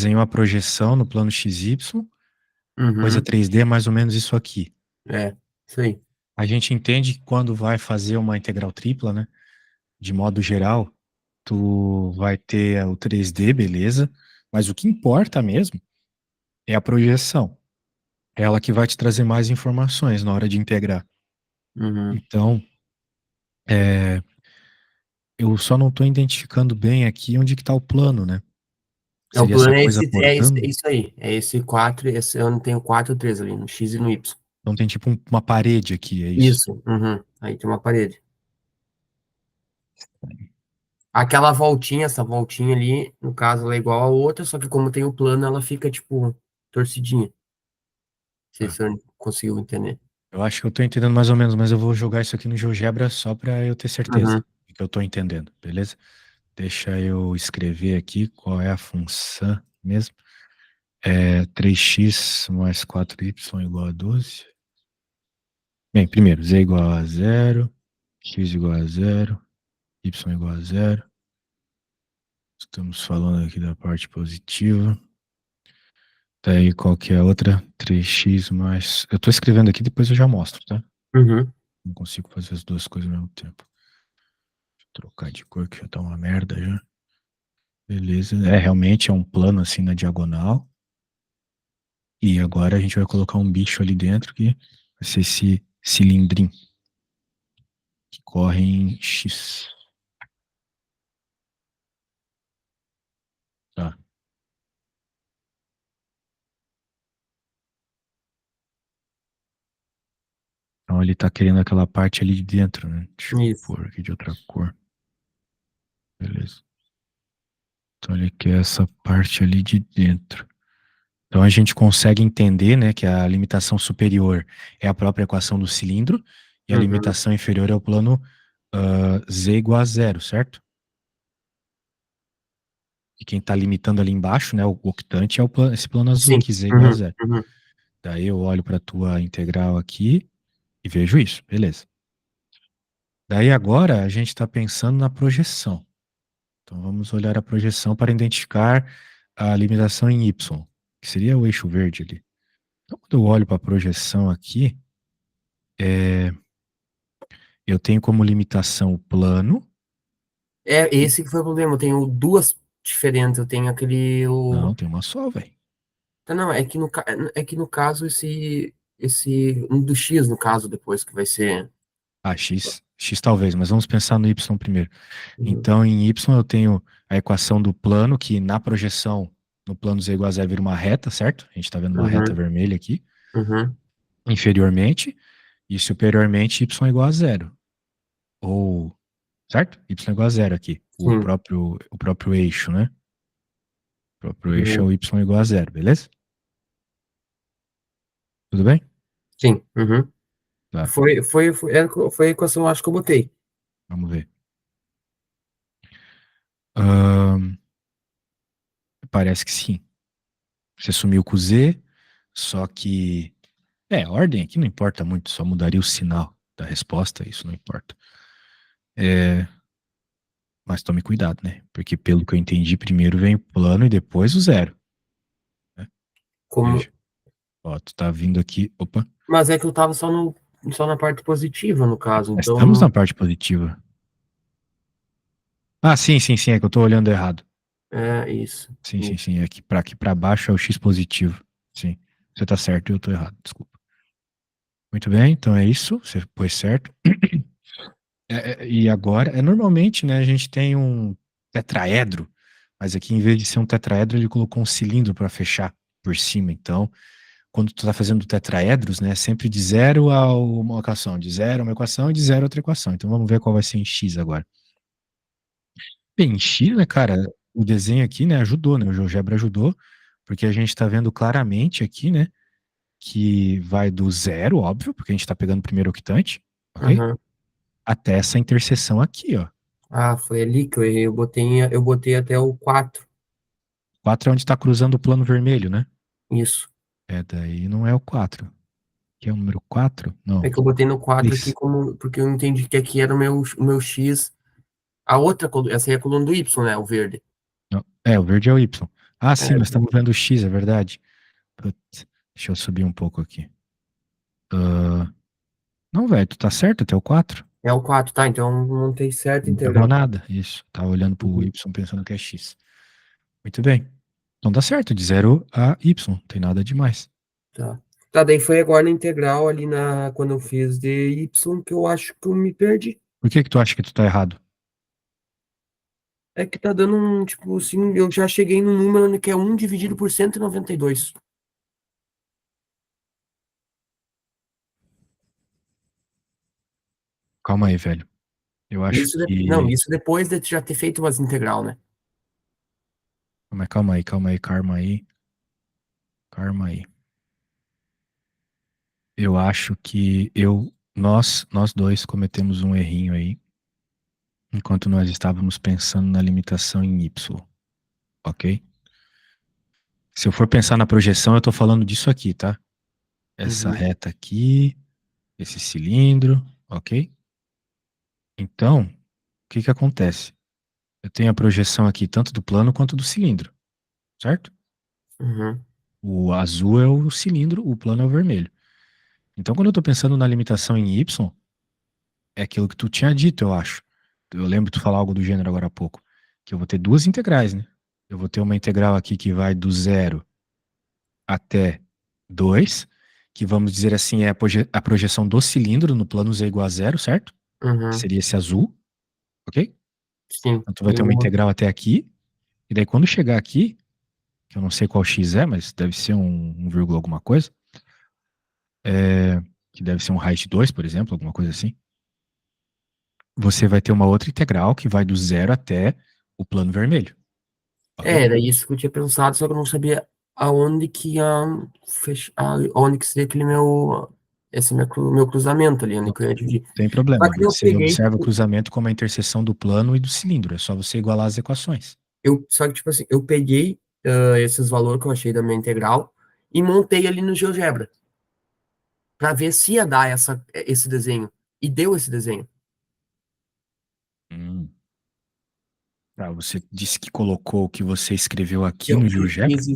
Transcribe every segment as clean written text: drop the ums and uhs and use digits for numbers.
desenhou a projeção no plano XY, coisa Uhum. 3D é mais ou menos isso aqui. É, isso aí. A gente entende que quando vai fazer uma integral tripla, né? De modo geral, tu vai ter o 3D, beleza, mas o que importa mesmo é a projeção. É ela que vai te trazer mais informações na hora de integrar. Uhum. Então, é, eu só não estou identificando bem aqui onde que está o plano, né? É, o Seria essa plano coisa é cortando? isso aí. É esse 4, esse eu não tenho 4 e 3 ali, no X e no Y. Então tem tipo uma parede aqui, é isso? Isso. Uhum. Aí tem uma parede. Aquela voltinha, essa voltinha ali, no caso, ela é igual a outra, só que como tem o plano, ela fica, tipo, torcidinha. Não sei Tá. se eu conseguiu entender. Eu acho que eu tô entendendo mais ou menos, mas eu vou jogar isso aqui no GeoGebra só para eu ter certeza Uhum. que eu tô entendendo, beleza? Deixa eu escrever aqui qual é a função mesmo. É 3x mais 4y igual a 12. Bem, primeiro, z igual a zero, x igual a zero, y igual a zero. Estamos falando aqui da parte positiva. Daí qual que é a outra? 3x mais... Eu tô escrevendo aqui, depois eu já mostro, tá? Uhum. Não consigo fazer as duas coisas ao mesmo tempo. Trocar de cor que já tá uma merda já. Beleza. É, realmente é um plano assim na diagonal. E agora a gente vai colocar um bicho ali dentro que vai ser esse cilindrinho que corre em X. Tá. Então ele tá querendo aquela parte ali de dentro, né? Deixa eu Isso. pôr aqui de outra cor. Beleza. Então ele quer essa parte ali de dentro. Então a gente consegue entender, né, que a limitação superior é a própria equação do cilindro e a Uhum. limitação inferior é o plano z igual a zero, certo? E quem está limitando ali embaixo, né, o octante é esse plano azul Sim. aqui, z igual a Uhum. zero. Uhum. Daí eu olho para a tua integral aqui e vejo isso, beleza. Daí agora a gente está pensando na projeção. Então vamos olhar a projeção para identificar a limitação em y, que seria o eixo verde ali. Então quando eu olho para a projeção aqui, eu tenho como limitação o plano. É, E... esse que foi o problema. Eu tenho duas diferentes. Eu tenho aquele. Não, tem uma só, velho. Não, é que no caso, um do X, no caso, depois que vai ser. Ah, x talvez, mas vamos pensar no y primeiro. Uhum. Então, em y eu tenho a equação do plano, que na projeção, no plano z igual a zero, vira uma reta, certo? A gente está vendo uma reta Uhum. vermelha aqui. Uhum. Inferiormente, e superiormente, y igual a zero. Ou, certo? Y igual a zero aqui. Sim. O próprio eixo, né? O próprio eixo é Uhum. o y igual a zero, beleza? Tudo bem? Sim. Uhum. Tá, Foi a equação, acho que eu botei. vamos ver. Ahn, parece que sim. Você sumiu com o z, só que a ordem aqui não importa muito, só mudaria o sinal da resposta, isso não importa. É, mas tome cuidado, né? Porque pelo que eu entendi, primeiro vem o plano e depois o zero, né? Como... Veja, ó, tu tá vindo aqui, opa, Mas é que eu tava só na parte positiva, no caso. mas Então, estamos na parte positiva. Ah, sim, é que eu tô olhando errado. é isso. Isso. Sim, aqui para baixo é o x positivo. Sim, você tá certo e eu tô errado, desculpa. Muito bem, então é isso, você pôs certo. E agora, normalmente, né, a gente tem um tetraedro, mas aqui em vez de ser um tetraedro, ele colocou um cilindro para fechar por cima. Então, quando tu tá fazendo tetraedros, né, é sempre de zero a uma equação, de zero a uma equação e de zero a outra equação. Então, vamos ver qual vai ser em x agora. Bem, em x, né, cara, o desenho aqui, né, ajudou, né, o GeoGebra ajudou, porque a gente tá vendo claramente aqui, né, que vai do zero, óbvio, porque a gente tá pegando o primeiro octante, ok? Uhum. Até essa interseção aqui, ó. Ah, foi ali que eu errei. Eu botei até o 4. 4 é onde está cruzando o plano vermelho, né? Isso. Daí não é o 4. Que é o número 4? Não. É que eu botei no 4 aqui 3. como, porque eu entendi que aqui era o meu X. Essa aí é a coluna do Y, né? O verde. Não. O verde é o Y. Ah, sim, nós É, estamos vendo o X, é verdade. Putz, deixa eu subir um pouco aqui. Ah, não, velho, tu tá certo até o 4. é o 4, tá? Então eu montei certo Não errou integral. nada. Isso. Tava olhando pro Uhum, Y pensando que é X. Muito bem. Então dá certo, de 0 a Y. Não tem nada demais. tá. Tá, daí foi agora na integral ali quando eu fiz de y que eu acho que eu me perdi. Por que que tu acha que tu tá errado? É que tá dando um, tipo assim, eu já cheguei no número que é 1 dividido por 192. Calma aí, velho. Eu acho Não, que. isso depois de já ter feito umas integral, né? Mas calma aí, calma aí, calma aí. Calma aí. Eu acho que nós dois cometemos um errinho aí, enquanto nós estávamos pensando na limitação em Y, ok? Se eu for pensar na projeção, eu tô falando disso aqui, tá? Essa Uhum, reta aqui, esse cilindro, ok? Então, o que que acontece? Eu tenho a projeção aqui tanto do plano quanto do cilindro, certo? uhum, O azul é o cilindro, o plano é o vermelho. Então, quando eu tô pensando na limitação em Y, é aquilo que tu tinha dito, eu acho. Eu lembro tu falar algo do gênero agora há pouco, que eu vou ter duas integrais, né? Eu vou ter uma integral aqui que vai do 0 até 2, que vamos dizer assim é a projeção do cilindro no plano z igual a zero, certo? Que uhum. seria esse azul, ok? Sim. Então tu vai ter uma integral até aqui, e daí quando chegar aqui, que eu não sei qual x é, mas deve ser um vírgula alguma coisa, que deve ser um raiz de 2, por exemplo, alguma coisa assim, você vai ter uma outra integral que vai do zero até o plano vermelho, ok? Era isso que eu tinha pensado, só que eu não sabia aonde que ia fechar, aonde que seria aquele meu cruzamento ali, onde Não que eu ia dividir. tem Só problema. que eu Você peguei, observa o tipo, cruzamento como a interseção do plano e do cilindro. É só você igualar as equações. só que, tipo assim, eu peguei esses valores que eu achei da minha integral e montei ali no GeoGebra, para ver se ia dar esse desenho. E deu esse desenho. Hum. Tá, você disse que colocou o que você escreveu aqui Eu, no que GeoGebra? x,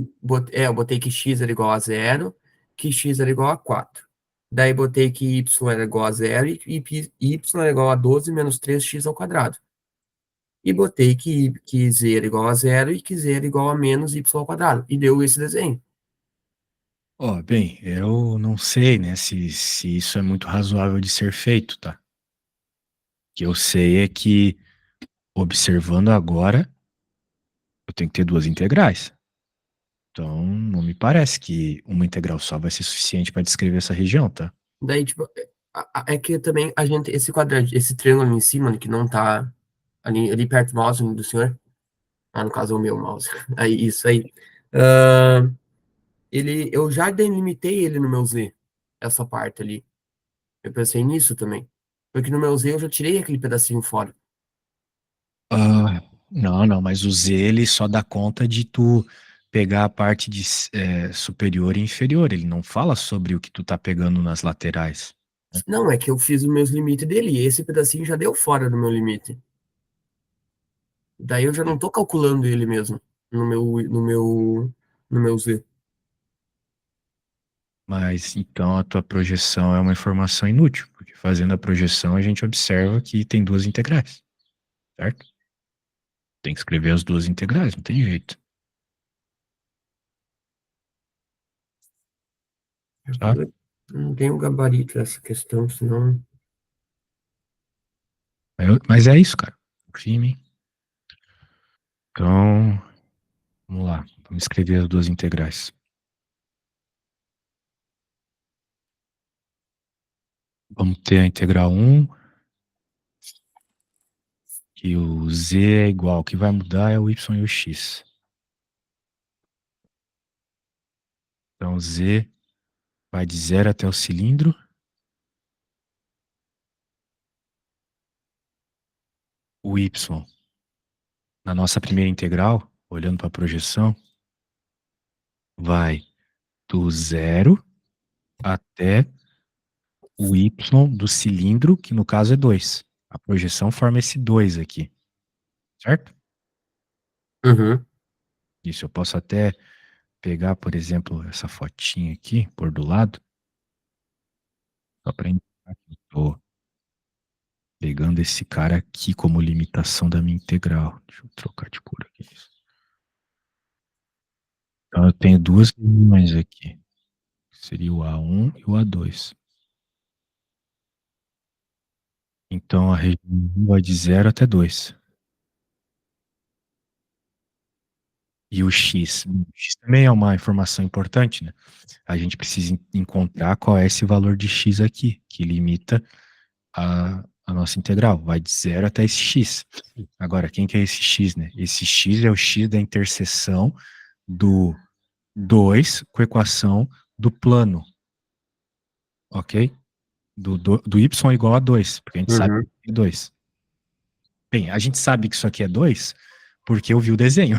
eu botei que x era igual a zero, que x era igual a 4. Daí botei que y era igual a zero e y era igual a 12 menos 3x ao quadrado. E botei que z era igual a zero e que z era igual a menos y ao quadrado. E deu esse desenho. Ó, bem, eu não sei, né, se isso é muito razoável de ser feito, tá? O que eu sei é que, observando agora, eu tenho que ter duas integrais. Então, não me parece que uma integral só vai ser suficiente para descrever essa região, tá? Daí, tipo, é que também a gente, esse quadrado, esse triângulo ali em cima, né, que não tá ali perto do mouse do senhor, no caso é o meu mouse, aí, isso aí. Ah, eu já delimitei ele no meu Z, essa parte ali. Eu pensei nisso também. Porque no meu Z eu já tirei aquele pedacinho fora. Ah, não, não, mas o Z ele só dá conta de tu pegar a parte de superior e inferior. Ele não fala sobre o que tu tá pegando nas laterais, né? Não, é que eu fiz os meus limites dele, e esse pedacinho já deu fora do meu limite. Daí eu já não tô calculando ele mesmo no meu Z. Mas então a tua projeção é uma informação inútil, porque fazendo a projeção a gente observa que tem duas integrais, certo? Tem que escrever as duas integrais, não tem jeito, tá? Eu não tenho gabarito essa questão, senão. Mas é isso, cara. Confia em mim. Então, vamos lá. Vamos escrever as duas integrais. Vamos ter a integral um, que o z é igual. O que vai mudar é o y e o x. Então, z vai de zero até o cilindro. O y, na nossa primeira integral, olhando para a projeção, vai do zero até o y do cilindro, que no caso é 2. A projeção forma esse 2 aqui, certo? Uhum. Isso, eu posso até pegar, por exemplo, essa fotinha aqui, por do lado, só para indicar que eu tô pegando esse cara aqui como limitação da minha integral. Deixa eu trocar de cor aqui. Então eu tenho duas regiões aqui. Seria o A1 e o A2. Então a região 1 vai de 0 até 2. E o X? O X também é uma informação importante, né? A gente precisa encontrar qual é esse valor de X aqui, que limita a nossa integral. Vai de 0 até esse X. Agora, quem que é esse X, né? Esse X é o X da interseção do 2 com a equação do plano, ok? Do y igual a 2, porque a gente sabe Uhum, que é 2. Bem, a gente sabe que isso aqui é 2 porque eu vi o desenho,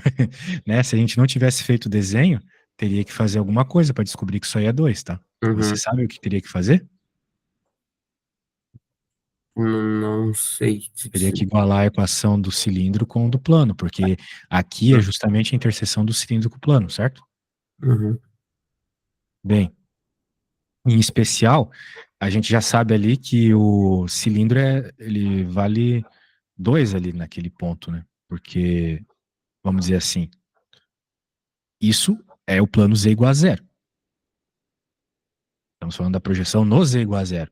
né? Se a gente não tivesse feito o desenho, teria que fazer alguma coisa para descobrir que isso aí é 2, tá? Você uhum. sabe o que teria que fazer? Não sei te Teria que dizer. igualar a equação do cilindro com o do plano, porque aqui é justamente a interseção do cilindro com o plano, certo? Uhum, Bem, em especial, a gente já sabe ali que o cilindro ele vale 2 ali naquele ponto, né? Porque, vamos dizer assim, isso é o plano z igual a zero. Estamos falando da projeção no z igual a zero.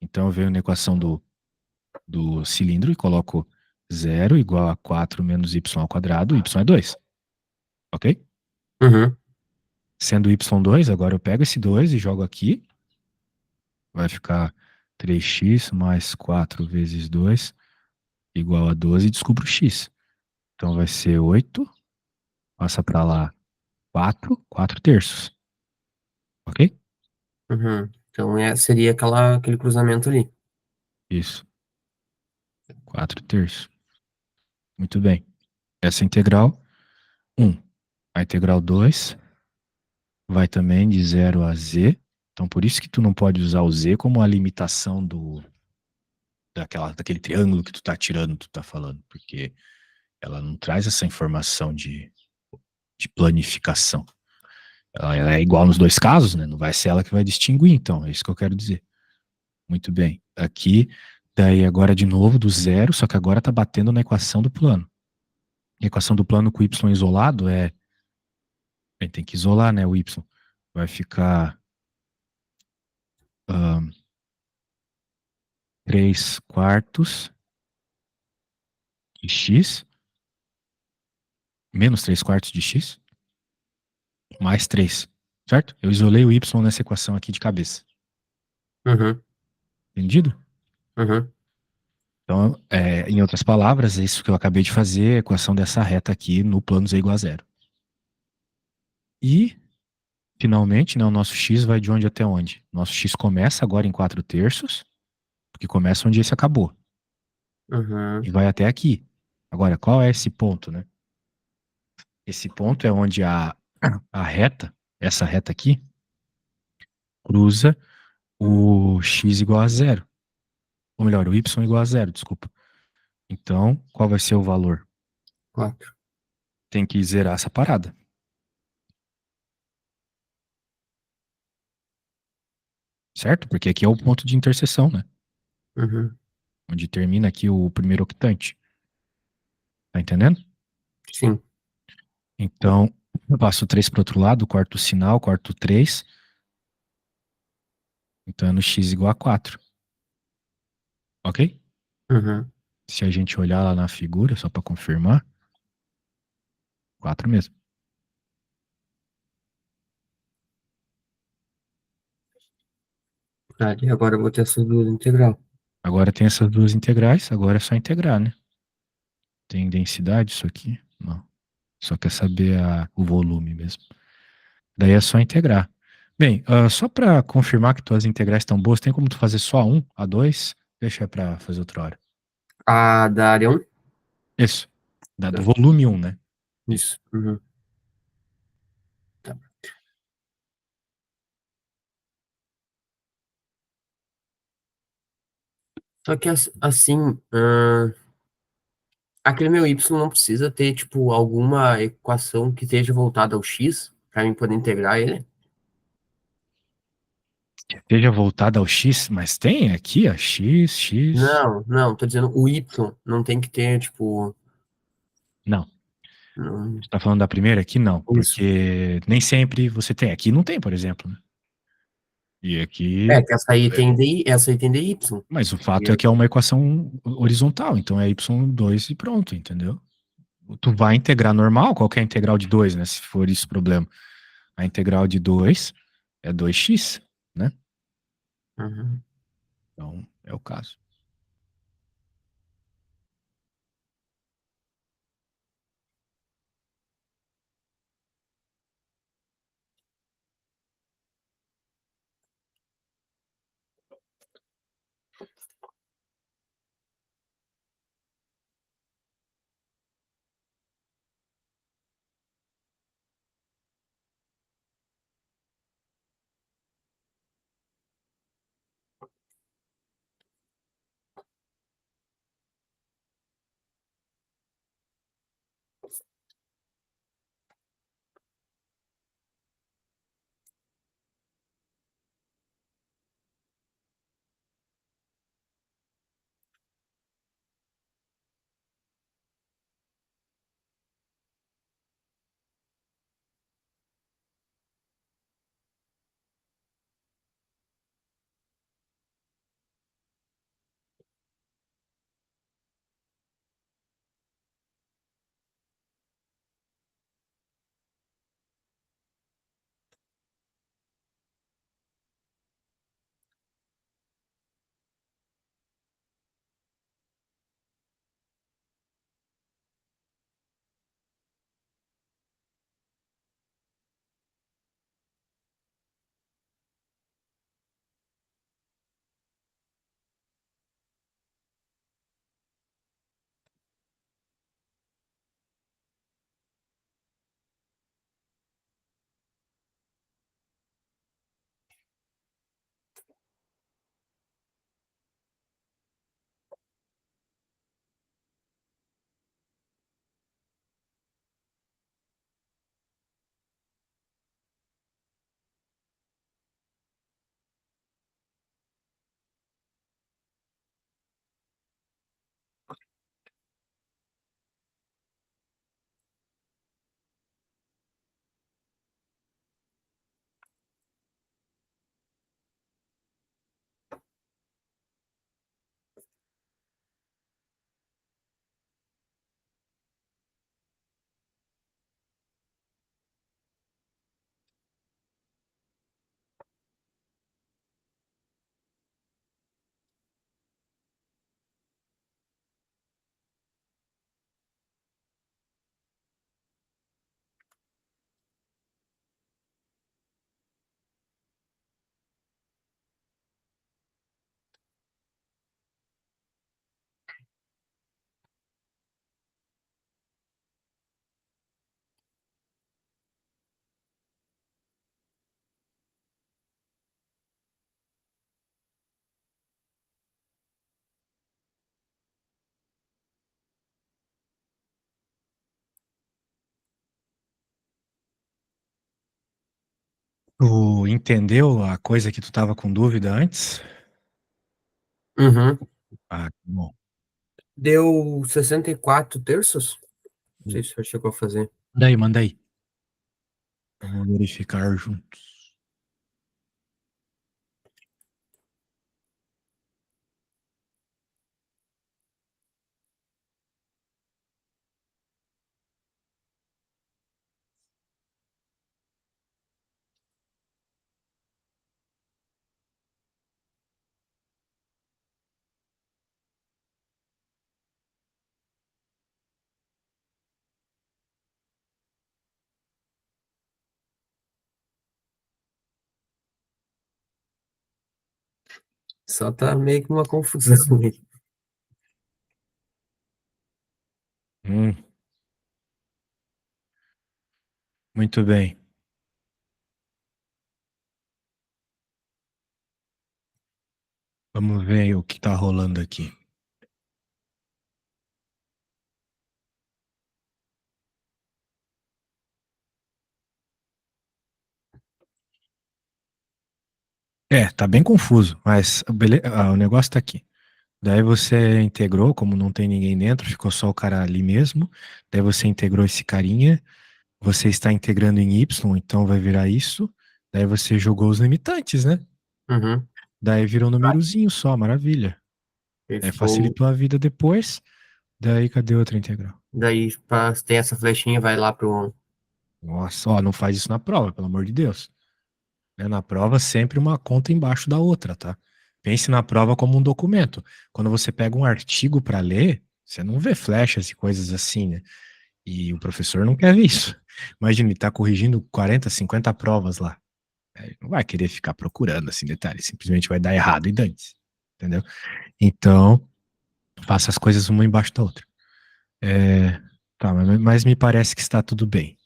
Então eu venho na equação do cilindro e coloco 0 igual a 4 menos y ao quadrado, y é 2, ok? uhum, Sendo y2, agora eu pego esse 2 e jogo aqui, vai ficar 3x mais 4 vezes 2 igual a 12 e descubro x. Então vai ser 8, passa para lá 4 terços, ok? Então seria aquele cruzamento ali. Isso, 4 terços. Muito bem. Essa é a integral 1. A integral 2 vai também de 0 a z. Então por isso que tu não pode usar o z como a limitação daquele triângulo que tu tá tirando, tu tá falando, porque ela não traz essa informação de planificação. Ela é igual nos dois casos, né? Não vai ser ela que vai distinguir, então, é isso que eu quero dizer. Muito bem. Aqui, daí agora de novo do zero, só que agora tá batendo na equação do plano. A equação do plano com y isolado tem que isolar, né, o y. Vai ficar 3 quartos de x, menos 3 quartos de x, mais 3, certo? Eu isolei o y nessa equação aqui de cabeça. Uhum, Entendido? uhum, Então, em outras palavras, é isso que eu acabei de fazer, a equação dessa reta aqui no plano z igual a zero. E, finalmente, né, o nosso x vai de onde até onde? Nosso x começa agora em 4 terços, porque começa onde esse acabou, e uhum. vai até aqui. Agora, qual é esse ponto, né? Esse ponto é onde a reta, essa reta aqui, cruza o x igual a zero. Ou melhor, o y igual a zero, desculpa. Então, qual vai ser o valor? 4. Tem que zerar essa parada, certo? Porque aqui é o ponto de interseção, né? Uhum, Onde termina aqui o primeiro octante. Tá entendendo? sim. Então, eu passo 3 para o outro lado, corto o sinal, corto 3. Então é no x igual a 4. Ok? Uhum. Se a gente olhar lá na figura, só para confirmar, 4 mesmo. Tá, e agora eu vou ter essa dúvida integral. Agora tem essas duas integrais, agora é só integrar, né? Tem densidade isso aqui? Não. Só quer saber o volume mesmo. Daí é só integrar. Bem, só para confirmar que tuas integrais estão boas, tem como tu fazer só a 2? Deixa para fazer outra hora. A da área 1? Isso. Do Tá, volume 1, né? Isso. isso. Uhum, tá. Só que assim, aquele meu y não precisa ter, tipo, alguma equação que esteja voltada ao x para mim poder integrar ele? Que esteja voltada ao X, mas tem aqui, ó, X, X. Não, não, tô dizendo o y não tem que ter, tipo, Não. não- Você tá falando da primeira aqui? Não, isso. porque nem sempre você tem. Aqui não tem, por exemplo, né? E aqui. É, que essa aí é, tem DI, essa aí tem DY. Mas o E fato é eu- que é uma equação horizontal, então é y2 e pronto, entendeu? Tu vai integrar normal, qualquer integral de 2, né? Se for isso o problema. A integral de 2 é 2x, né? Uhum. Então, é o caso. Tu entendeu a coisa que tu tava com dúvida antes? Uhum. Ah, que bom. Deu 64 terços? Não sei se você chegou a fazer. Daí, manda aí. Vamos verificar juntos. Só tá meio que uma confusão aí. Hum, muito bem. Vamos ver o que tá rolando aqui. Tá bem confuso, mas o negócio tá aqui. Daí você integrou, como não tem ninguém dentro, ficou só o cara ali mesmo. Daí você integrou esse carinha, você está integrando em Y, então vai virar isso. Daí você jogou os limitantes, né? Uhum. Daí virou um númerozinho só, maravilha. Aí Daí ficou. facilitou a vida depois. Daí cadê outra integral? Daí, tem essa flechinha, vai lá pro. Nossa, ó, não faz isso na prova, pelo amor de Deus. Né? Na prova, sempre uma conta embaixo da outra, tá? Pense na prova como um documento. Quando você pega um artigo para ler, você não vê flechas e coisas assim, né? E o professor não quer ver isso. Imagina, ele tá corrigindo 40, 50 provas lá. Ele não vai querer ficar procurando assim detalhes, simplesmente vai dar errado e dane-se, entendeu? Então, faça as coisas uma embaixo da outra. É, tá, mas me parece que está tudo bem.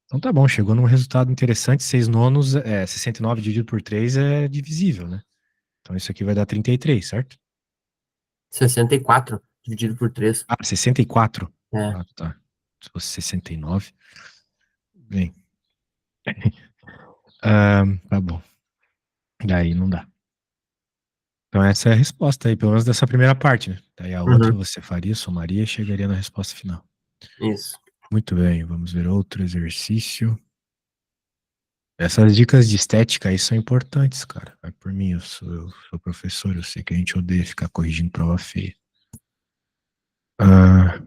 Então tá bom, chegou num resultado interessante, 6 nonos, 69 dividido por 3 é divisível, né? Então isso aqui vai dar 33, certo? 64 dividido por 3. Ah, 64. É. Ah, tá. Se fosse 69. Bem, tá bom. Daí não dá. Então essa é a resposta aí, pelo menos dessa primeira parte, né? Daí a outra Uhum. você faria, somaria e chegaria na resposta final. Isso. Muito bem, vamos ver outro exercício. Essas dicas de estética aí são importantes, cara. Vai por mim, eu sou professor, eu sei que a gente odeia ficar corrigindo prova feia. Ah,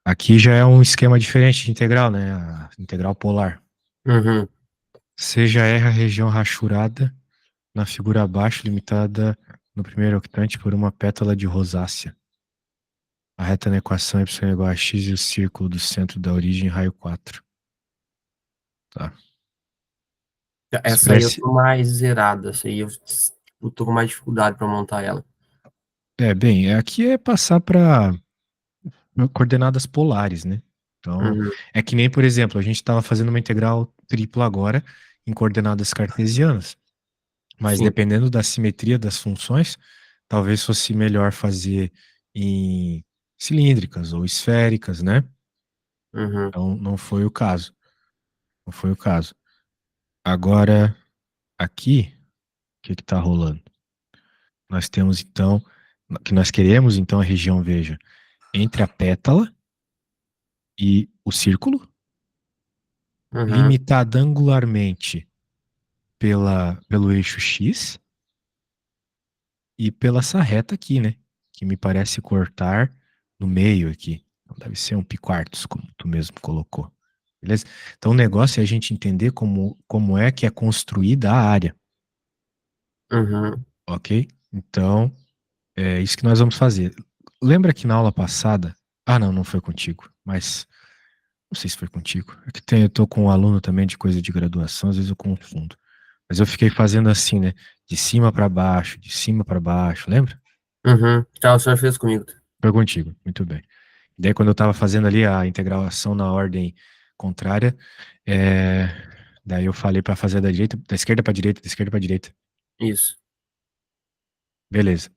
aqui já é um esquema diferente de integral, né? A integral polar. Uhum. Seja R a região rachurada na figura abaixo, limitada no primeiro octante por uma pétala de rosácea. A reta na equação y é igual a x e o círculo do centro da origem, raio 4. Tá. Essa aí eu Expresse. tô mais zerada. Essa aí eu tô com mais dificuldade pra montar ela. Bem, aqui é passar para coordenadas polares, né? Então, Uhum. é que nem, por exemplo, a gente estava fazendo uma integral tripla agora em coordenadas cartesianas, mas Sim. dependendo da simetria das funções, talvez fosse melhor fazer em cilíndricas ou esféricas, né? Uhum. Então, não foi o caso. Não foi o caso. Agora, aqui, o que está rolando? Nós temos, então, que nós queremos, então, a região, veja, entre a pétala e o círculo, Uhum. limitada angularmente pelo eixo X e pela essa reta aqui, né? Que me parece cortar no meio aqui. Então deve ser um pi-quartos, como tu mesmo colocou. Beleza? Então o negócio é a gente entender como é que é construída a área, Uhum. ok? Então, é isso que nós vamos fazer. Lembra que na aula passada. Ah, não, não foi contigo, mas não sei se foi contigo. É que eu tô com um aluno também de coisa de graduação, às vezes eu confundo. Mas eu fiquei fazendo assim, né? De cima para baixo, lembra? Uhum. Tá, o senhor fez comigo. Foi contigo, muito bem. Daí, quando eu estava fazendo ali a integração na ordem contrária, é, daí eu falei para fazer da direita, da esquerda para direita, da esquerda para direita. Isso. Beleza.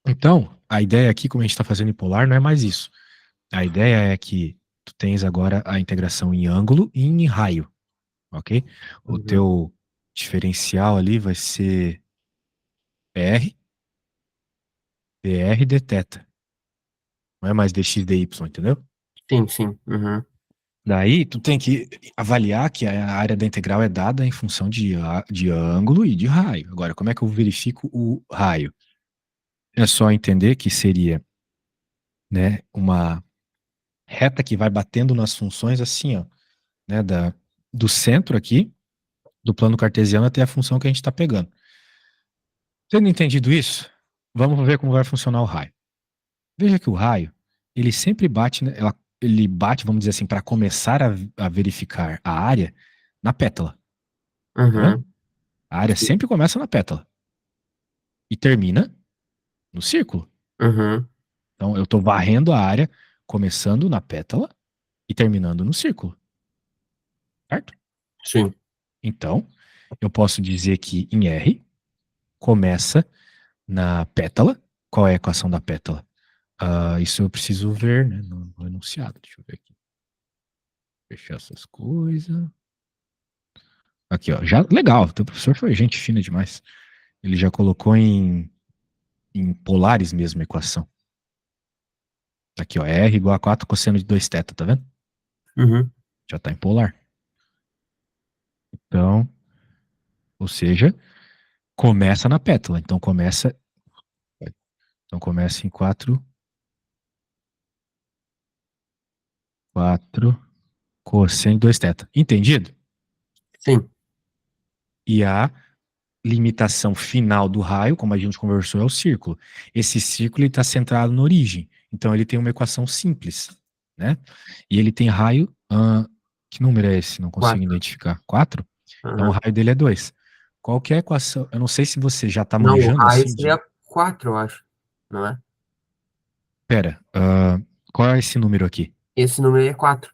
Então, a ideia aqui, como a gente está fazendo em polar, não é mais isso. A ideia é que tu tens agora a integração em ângulo e em raio, ok? O Uhum. teu diferencial ali vai ser PR, dr, dθ. Não é mais dx, dy, entendeu? Sim, sim. Uhum. Daí, tu tem que avaliar que a área da integral é dada em função de ângulo e de raio. Agora, como é que eu verifico o raio? É só entender que seria, né, uma reta que vai batendo nas funções assim, ó, né, do centro aqui, do plano cartesiano até a função que a gente está pegando. Tendo entendido isso, vamos ver como vai funcionar o raio. Veja que o raio, ele sempre bate, né, ele bate, vamos dizer assim, para começar a verificar a área na pétala, tá vendo? Uhum. A área Sim. sempre começa na pétala e termina no círculo. Uhum. Então, eu estou varrendo a área, começando na pétala e terminando no círculo, certo? Sim. Então, eu posso dizer que em R começa na pétala. Qual é a equação da pétala? Isso eu preciso ver, né, no enunciado. Deixa eu ver aqui. Fechar essas coisas. Aqui, ó. Já, legal, o teu professor foi gente fina demais. Ele já colocou em polares mesmo a equação. Aqui, ó. R igual a 4 cosseno de 2θ, tá vendo? Uhum. Já tá em polar. Então, ou seja, começa na pétala. Então começa em 4 cosseno de 2θ. Entendido? Sim. E a limitação final do raio, como a gente conversou, é o círculo. Esse círculo está centrado na origem. Então ele tem uma equação simples, né? E ele tem raio. Que número é esse? Não consigo 4. identificar. 4? Então o Uhum. raio dele é 2. Qual que é a equação? Eu não sei se você já está Não, o manjando raio assim seria de. 4, eu acho. Não é? Pera, qual é esse número aqui? Esse número aí é 4.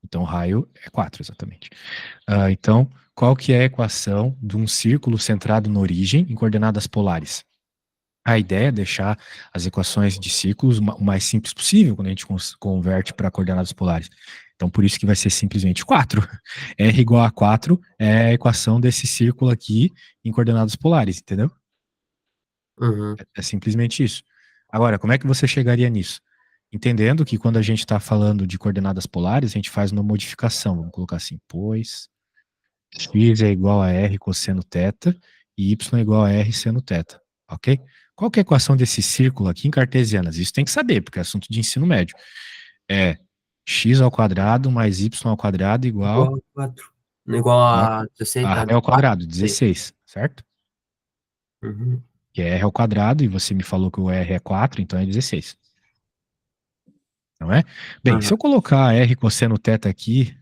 Então o raio é 4, exatamente. Então, qual que é a equação de um círculo centrado na origem em coordenadas polares? A ideia é deixar as equações de círculos o mais simples possível quando a gente converte para coordenadas polares. Então, por isso que vai ser simplesmente 4. R igual a 4 é a equação desse círculo aqui em coordenadas polares, entendeu? Uhum. É simplesmente isso. Agora, como é que você chegaria nisso? Entendendo que quando a gente está falando de coordenadas polares, a gente faz uma modificação. Vamos colocar assim, pois x é igual a r cosseno θ e y é igual a r seno θ, ok? Qual que é a equação desse círculo aqui em cartesianas? Isso tem que saber, porque é assunto de ensino médio. É x ao quadrado mais y ao quadrado igual Igual a 4. Igual a, a 16, a a r ao 4, quadrado, 16. 16, certo? Uhum. Que é r ao quadrado, e você me falou que o r é 4, então é 16. Não é? Bem, se Uhum. eu colocar r cosseno θ aqui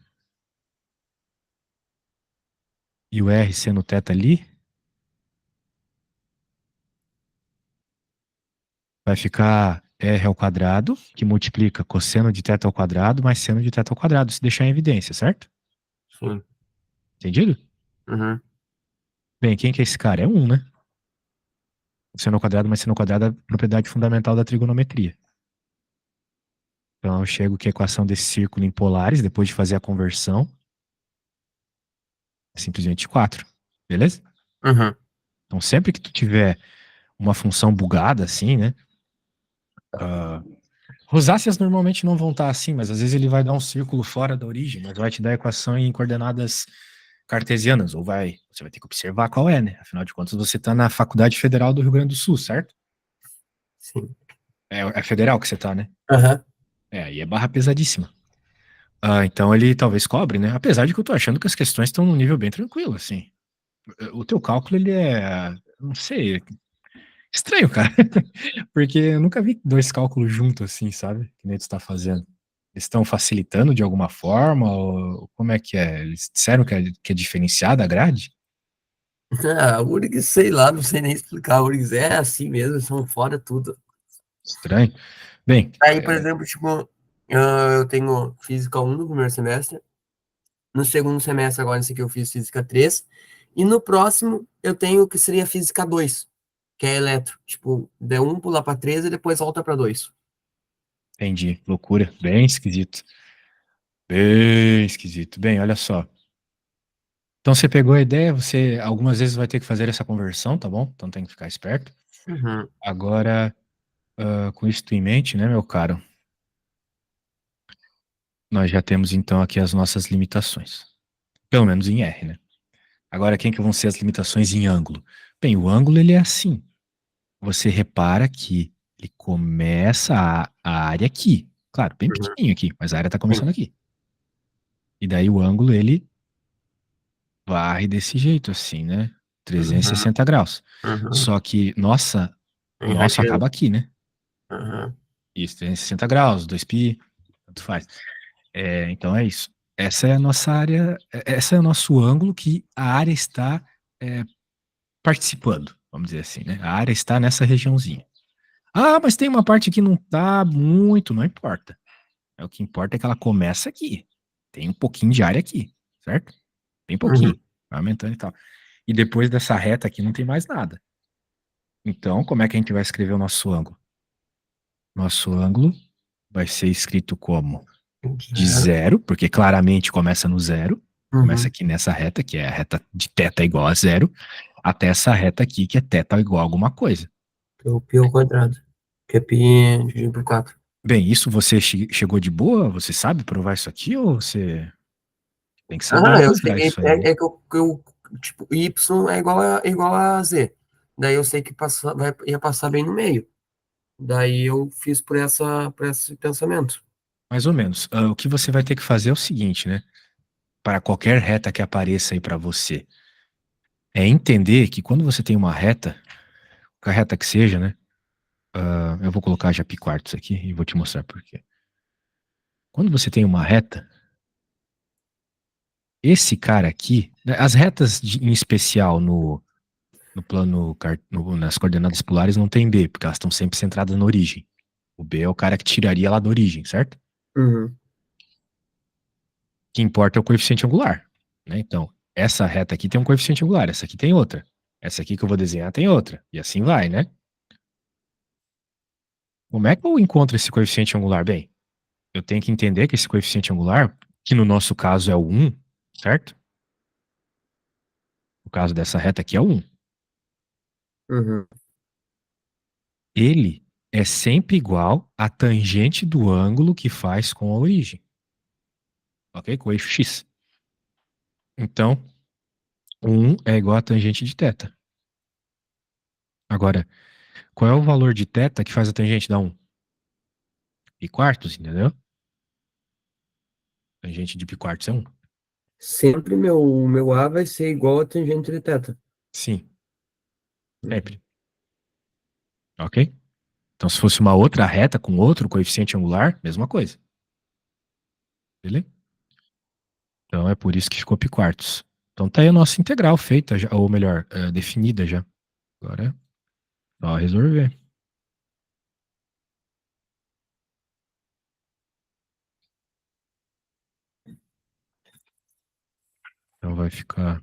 e o r seno θ ali, vai ficar r ao quadrado, que multiplica cosseno de θ ao quadrado mais seno de θ ao quadrado, se deixar em evidência, certo? Sim. Entendido? Uhum. Bem, quem que é esse cara? É 1, né? Seno ao quadrado mais seno ao quadrado é a propriedade fundamental da trigonometria. Então eu chego que a equação desse círculo em polares, depois de fazer a conversão, é simplesmente 4. Beleza? Uhum. Então sempre que tu tiver uma função bugada assim, né? Rosáceas normalmente não vão estar assim, mas às vezes ele vai dar um círculo fora da origem, mas vai te dar a equação em coordenadas cartesianas, ou você vai ter que observar qual é, né? Afinal de contas, você está na Faculdade Federal do Rio Grande do Sul, certo? Sim. É federal que você está, né? Aham. Aí é barra pesadíssima. Então ele talvez cobre, né? Apesar de que eu tô achando que as questões estão num nível bem tranquilo, assim. O teu cálculo, ele é, não sei, estranho, cara. Porque eu nunca vi dois cálculos juntos, assim, sabe? Que nem tu está fazendo. Eles estão facilitando de alguma forma? Ou como é que é? Eles disseram que é diferenciada a grade? Ah, o URGS, sei lá, não sei nem explicar. O URGS é assim mesmo, são fora tudo. Estranho. Bem, Aí, por exemplo, tipo, eu tenho Física 1 no primeiro semestre. No segundo semestre, agora, nesse aqui, eu fiz Física 3. E no próximo, eu tenho o que seria Física 2, que é eletro. Tipo, D1 pula para 3 e depois volta para 2. entendi. Loucura. Bem esquisito. Bem esquisito. Bem, olha só. Então você pegou a ideia, você algumas vezes vai ter que fazer essa conversão, tá bom? Então tem que ficar esperto. Uhum. Agora, com isso em mente, né, meu caro? Nós já temos então aqui as nossas limitações. Pelo menos em R, né? Agora, quem que vão ser as limitações em ângulo? Bem, o ângulo ele é assim. Você repara que ele começa a área aqui. Claro, bem Uhum. pequenininho aqui, mas a área está Sim. começando aqui. E daí o ângulo ele varre desse jeito assim, né? Uhum. 360 graus. Uhum. Só que Em nosso radiano. acaba aqui, né? Uhum. Isso, 360 graus, 2π, tanto faz. Então é isso. Essa é a nossa área, esse é o nosso ângulo que a área está é, participando, vamos dizer assim, né? A área está nessa regiãozinha. Ah, mas tem uma parte que não tá muito, não importa. O que importa é que ela começa aqui. Tem um pouquinho de área aqui, certo? Tem Uhum. pouquinho, vai aumentando e tal. E depois dessa reta aqui não tem mais nada. Então, como é que a gente vai escrever o nosso ângulo? Nosso ângulo vai ser escrito como de Zero. zero, porque claramente começa no zero, Começa Uhum. aqui nessa reta, que é a reta de θ igual a zero, até essa reta aqui, que é θ igual a alguma coisa. Que é o π ao quadrado. Que é π dividido por 4. Bem, isso você chegou de boa? Você sabe provar isso aqui ou você tem que saber Ah, eu encontrar cheguei. isso aí, né? Tipo, y é igual a z. Daí eu sei que ia passar bem no meio. Daí eu fiz por esse pensamento. Mais ou menos. O que você vai ter que fazer é o seguinte, né? Para qualquer reta que apareça aí para você, é entender que quando você tem uma reta, qualquer reta que seja, né? Eu vou colocar já pi quartos aqui e vou te mostrar por quê. Quando você tem uma reta, esse cara aqui, né, as retas em especial no plano, nas coordenadas polares não tem B, porque elas estão sempre centradas na origem. O B é o cara que tiraria lá da origem, certo? O Uhum. que importa é o coeficiente angular, né? Então, essa reta aqui tem um coeficiente angular, essa aqui tem outra. Essa aqui que eu vou desenhar tem outra. E assim vai, né? Como é que eu encontro esse coeficiente angular? Bem, eu tenho que entender que esse coeficiente angular, que no nosso caso é o 1, certo? O caso dessa reta aqui é o 1. Uhum. Ele é sempre igual à tangente do ângulo que faz com a origem. Ok? Com o eixo x. Então, 1 é igual à tangente de θ. Agora, qual é o valor de θ que faz a tangente da 1? Pi quartos, entendeu? Tangente de pi quartos é 1. Sempre meu A vai ser igual a tangente de θ. Sim, Uhum. sempre. Ok? Então, se fosse uma outra reta com outro coeficiente angular, mesma coisa. Beleza? Então, é por isso que ficou pi quartos. Então, tá aí a nossa integral feita, já, ou melhor, definida já. Agora é só resolver. Então, vai ficar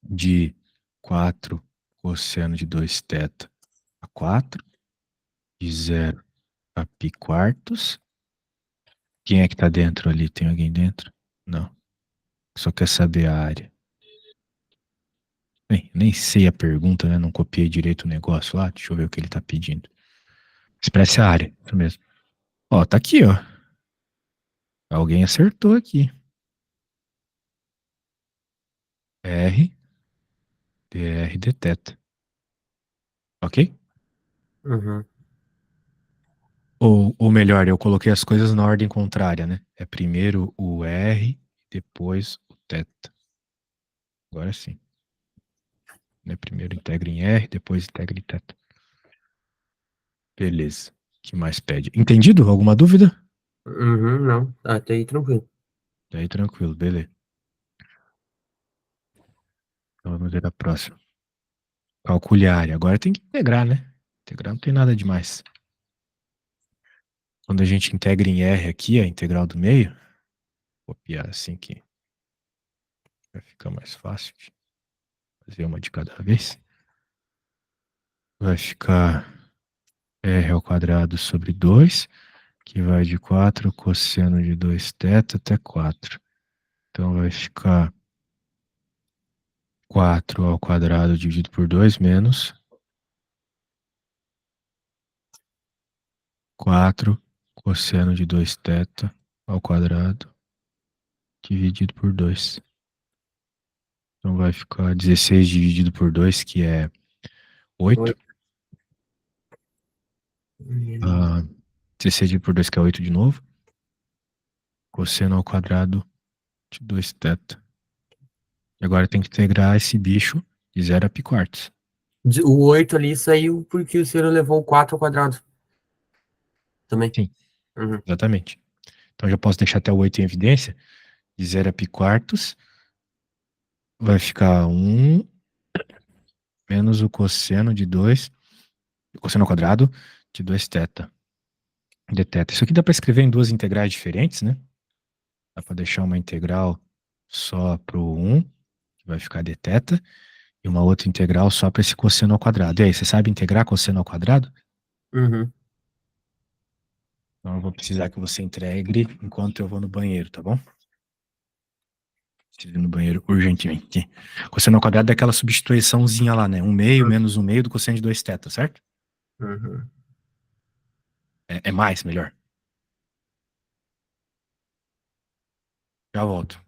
de 4 cosseno de 2θ a 4, de 0 a pi quartos. Quem é que tá dentro ali? Tem alguém dentro? Não. Só quer saber a área. Bem, nem sei a pergunta, né? Não copiei direito o negócio lá. Deixa eu ver o que ele tá pedindo. Expresse a área. Isso mesmo. Ó, tá aqui, ó. Alguém acertou aqui. R, dr, dθ. Ok? Uhum. Ou melhor, eu coloquei as coisas na ordem contrária, né? É primeiro o R, depois o θ. Agora sim. Né? Primeiro integra em R, depois integra em θ. Beleza. O que mais pede? Entendido? Alguma dúvida? Uhum, não. Até aí tranquilo. Daí tranquilo, beleza. Então vamos ver a próxima. Calcule a área. Agora tem que integrar, né? Integrar não tem nada demais. Quando a gente integra em R aqui, a integral do meio, vou copiar assim que vai ficar mais fácil de fazer uma de cada vez. Vai ficar R ao quadrado sobre 2, que vai de 4 cosseno de 2θ até 4. Então vai ficar 4 ao quadrado dividido por 2 menos 4 cosseno de 2θ ao quadrado dividido por 2. Então vai ficar 16 dividido por 2, que é 8. 8. Uhum. Ah, 16 dividido por 2, que é 8 de novo. Cosseno ao quadrado de 2θ. E agora tem que integrar esse bicho de 0 a pi quartos. O 8 ali saiu porque o senhor levou o 4 ao quadrado também. Sim, Uhum. exatamente. Então já posso deixar até o 8 em evidência. De 0 a pi quartos vai ficar 1 menos o cosseno de 2, cosseno ao quadrado de 2θ. Dθ. Isso aqui dá para escrever em duas integrais diferentes, né? Dá para deixar uma integral só para o 1, que vai ficar dθ, e uma outra integral só para esse cosseno ao quadrado. E aí, você sabe integrar cosseno ao quadrado? Uhum. Então eu vou precisar que você entregue enquanto eu vou no banheiro, tá bom? Preciso ir no banheiro urgentemente. Cosseno ao quadrado é aquela substituiçãozinha lá, né? 1/2 menos 1/2 do cosseno de 2θ, certo? Uhum. É mais, melhor. Já volto.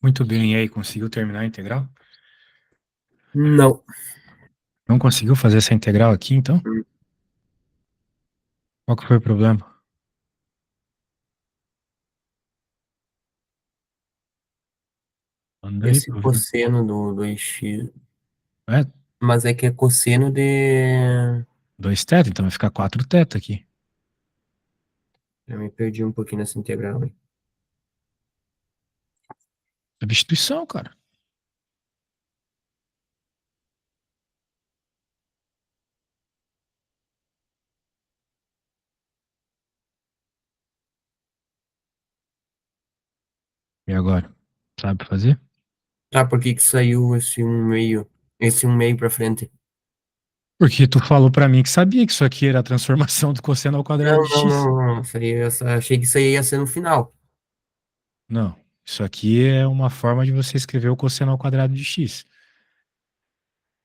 Muito bem, e aí, conseguiu terminar a integral? Não. Não conseguiu fazer essa integral aqui, então? Qual que foi o problema? Anda aí, Esse pra eu ver. cosseno do x. É, Mas é que é cosseno de. 2 θ, então vai ficar 4 θ aqui. Eu me perdi um pouquinho nessa integral, hein? Substituição, cara. E agora? Sabe fazer? Ah, por que que saiu esse 1,5? Esse 1,5 pra frente? Porque tu falou pra mim que sabia que isso aqui era a transformação do cosseno ao quadrado Não, de não, x. não, não. Isso aí, achei que isso aí ia ser no final. Não, isso aqui é uma forma de você escrever o cosseno ao quadrado de x.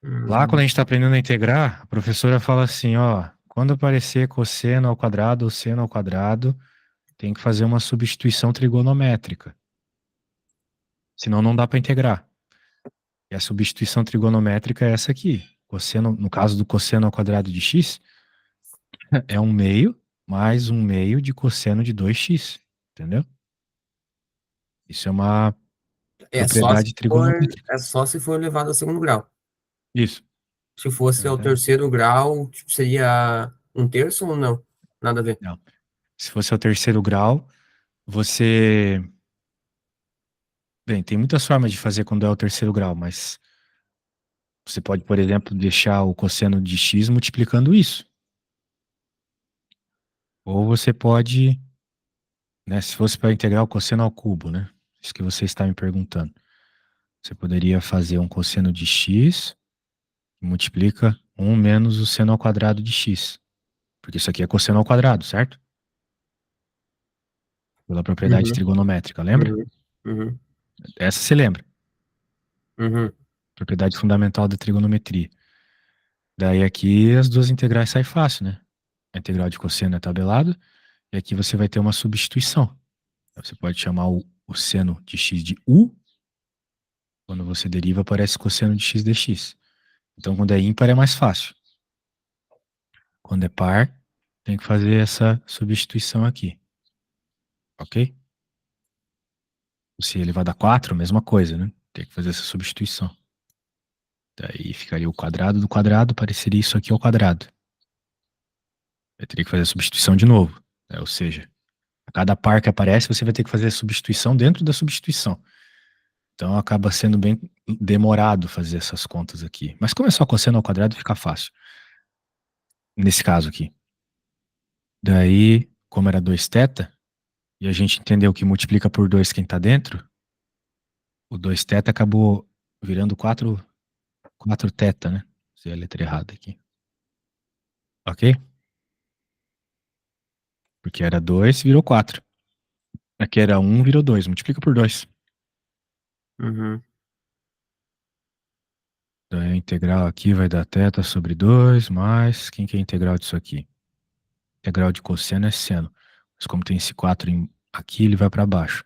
Lá, quando a Hum, gente está aprendendo a integrar, a professora fala assim, ó, quando aparecer cosseno ao quadrado ou seno ao quadrado, tem que fazer uma substituição trigonométrica. Senão não dá para integrar. E a substituição trigonométrica é essa aqui. Cosseno, no caso do cosseno ao quadrado de x, é 1/2 mais 1/2 de cosseno de 2x. Entendeu? Isso é uma propriedade trigonométrica. é só se for elevado ao segundo grau. Isso, Se fosse ao exatamente. terceiro grau, tipo, seria um terço ou não? Nada a ver. Não. Se fosse ao terceiro grau, você. Bem, tem muitas formas de fazer quando é o terceiro grau, mas você pode, por exemplo, deixar o cosseno de x multiplicando isso. Ou você pode, né, se fosse para integrar o cosseno ao cubo, né? Isso que você está me perguntando. Você poderia fazer um cosseno de x que multiplica 1 menos o seno ao quadrado de x. Porque isso aqui é cosseno ao quadrado, certo? Pela propriedade Uhum, trigonométrica, lembra? uhum, uhum, Essa você lembra. uhum, Propriedade fundamental da trigonometria. Daí aqui as duas integrais saem fácil, né? A integral de cosseno é tabelada, e aqui você vai ter uma substituição. Você pode chamar o seno de x de u, quando você deriva aparece cosseno de x dx. Então quando é ímpar é mais fácil. Quando é par, tem que fazer essa substituição aqui, ok? Se ele vai dar 4, mesma coisa, né? Tem que fazer essa substituição. Daí ficaria o quadrado do quadrado, pareceria isso aqui ao quadrado. Eu teria que fazer a substituição de novo, né? Ou seja, a cada par que aparece, você vai ter que fazer a substituição dentro da substituição. Então acaba sendo bem demorado fazer essas contas aqui. Mas como é só cosseno ao quadrado, fica fácil. Nesse caso aqui. Daí, como era 2 θ, e a gente entendeu que multiplica por 2 quem tá dentro, o 2 θ acabou virando 4 θ, né? Se a letra errada aqui. Ok? Porque era 2, virou 4. Aqui era 1, virou 2. Multiplica por 2. uhum, Daí a integral aqui vai dar θ sobre 2, mais... Quem que é a integral disso aqui? Integral de cosseno é seno. Mas como tem esse 4 aqui, ele vai para baixo.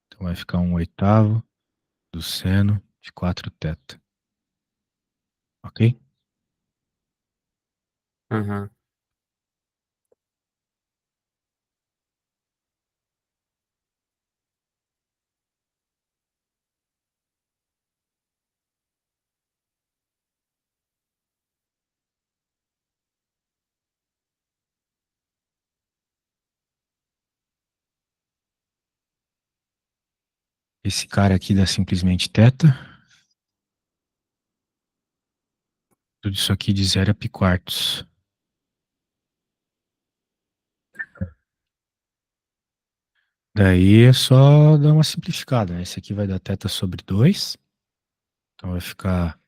Então vai ficar 1/8 do seno de 4 θ. Ok? uhum. Esse cara aqui dá simplesmente θ. Tudo isso aqui de 0 a π². Daí é só dar uma simplificada, né? Esse aqui vai dar θ sobre 2. Então vai ficar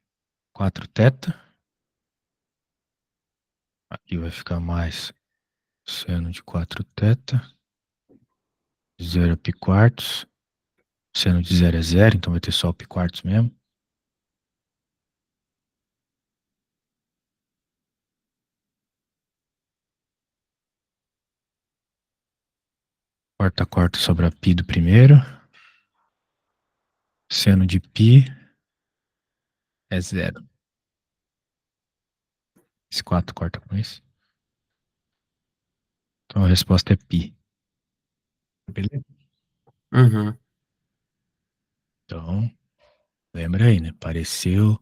4 θ. Aqui vai ficar mais seno de 4 θ. De 0 a π². Seno de 0 é 0, então vai ter só o π² mesmo. Quarta, quarta sobra π do primeiro. Seno de π é 0. Esse 4 corta com isso. Então a resposta é π. Beleza? Uhum. Então, lembra aí, né? Apareceu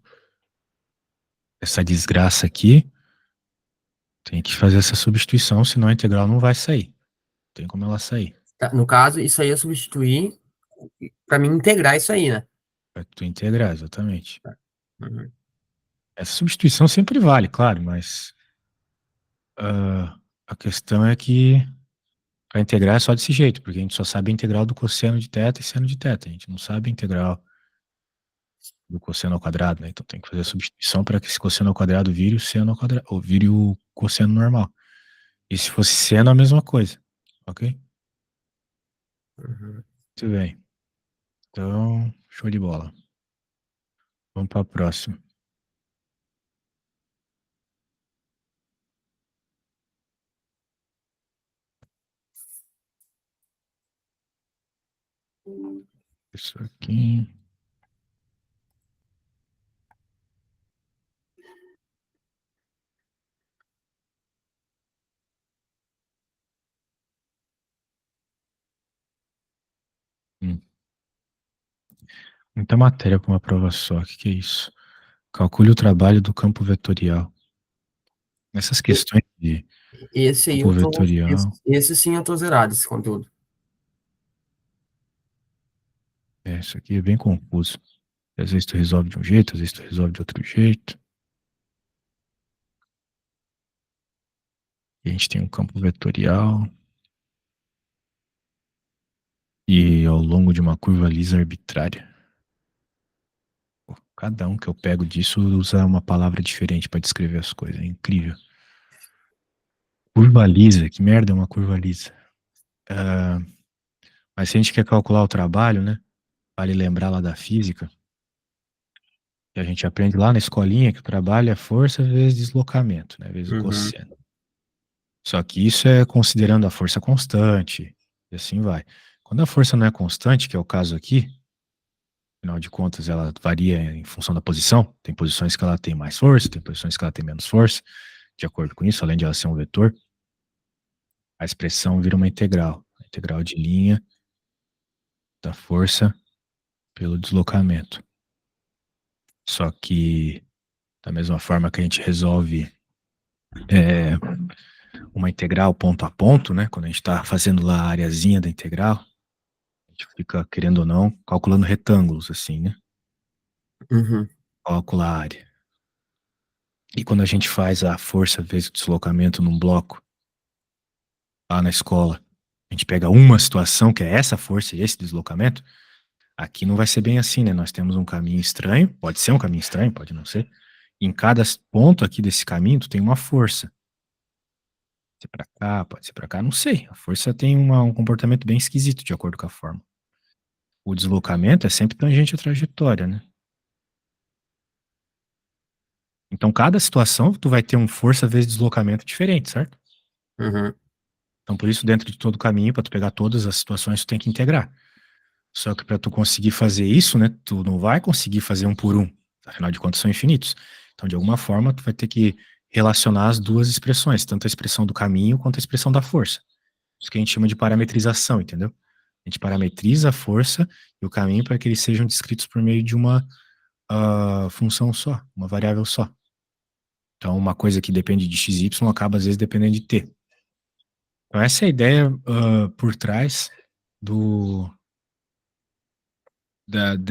essa desgraça aqui. Tem que fazer essa substituição, senão a integral não vai sair. Não tem como ela sair. Tá, no caso, isso aí eu substituir para mim integrar isso aí, né? Para tu integrar, exatamente. Uhum. Essa substituição sempre vale, claro, mas a questão é que para integrar é só desse jeito, porque a gente só sabe a integral do cosseno de θ e seno de θ. A gente não sabe a integral do cosseno ao quadrado, né? Então tem que fazer a substituição para que esse cosseno ao quadrado vire o seno ao quadrado, ou vire o cosseno normal. E se fosse seno, a mesma coisa, ok? Uhum. Muito bem. Então, show de bola. Vamos para a próxima. Isso aqui. Muita matéria para uma prova só. O que é isso? Calcule o trabalho do campo vetorial. Essas questões de Esse aí campo eu tô. vetorial. Esse sim eu tô zerado, esse conteúdo. Isso aqui é bem confuso. Às vezes tu resolve de um jeito, às vezes tu resolve de outro jeito. E a gente tem um campo vetorial. E ao longo de uma curva lisa arbitrária. Pô, cada um que eu pego disso usa uma palavra diferente para descrever as coisas. É incrível. Curva lisa, que merda é uma curva lisa? Mas se a gente quer calcular o trabalho, né? Vale lembrar lá da física, que a gente aprende lá na escolinha que o trabalho é força vezes deslocamento, né? Vezes o Uhum. cosseno. Só que isso é considerando a força constante, e assim vai. Quando a força não é constante, que é o caso aqui, afinal de contas ela varia em função da posição, tem posições que ela tem mais força, tem posições que ela tem menos força, de acordo com isso, além de ela ser um vetor, a expressão vira uma integral, a integral de linha da força pelo deslocamento. Só que, da mesma forma que a gente resolve uma integral ponto a ponto, né? Quando a gente está fazendo lá a areazinha da integral, a gente fica, querendo ou não, calculando retângulos, assim, né? Uhum. Calcula a área. E quando a gente faz a força vezes o deslocamento num bloco, lá na escola, a gente pega uma situação, que é essa força e esse deslocamento, aqui não vai ser bem assim, né? Nós temos um caminho estranho, pode ser um caminho estranho, pode não ser. E em cada ponto aqui desse caminho, tu tem uma força. Pode ser pra cá, pode ser pra cá, não sei. A força tem um comportamento bem esquisito, de acordo com a forma. O deslocamento é sempre tangente à trajetória, né? Então, cada situação, tu vai ter um força vezes deslocamento diferente, certo? Uhum. Então, por isso, dentro de todo o caminho, para tu pegar todas as situações, tu tem que integrar. Só que para tu conseguir fazer isso, né, tu não vai conseguir fazer um por um. Afinal de contas, são infinitos. Então, de alguma forma, tu vai ter que relacionar as duas expressões, tanto a expressão do caminho quanto a expressão da força. Isso que a gente chama de parametrização, entendeu? A gente parametriza a força e o caminho para que eles sejam descritos por meio de uma função só, uma variável só. Então, uma coisa que depende de x e y acaba, às vezes, dependendo de t. Então, essa é a ideia por trás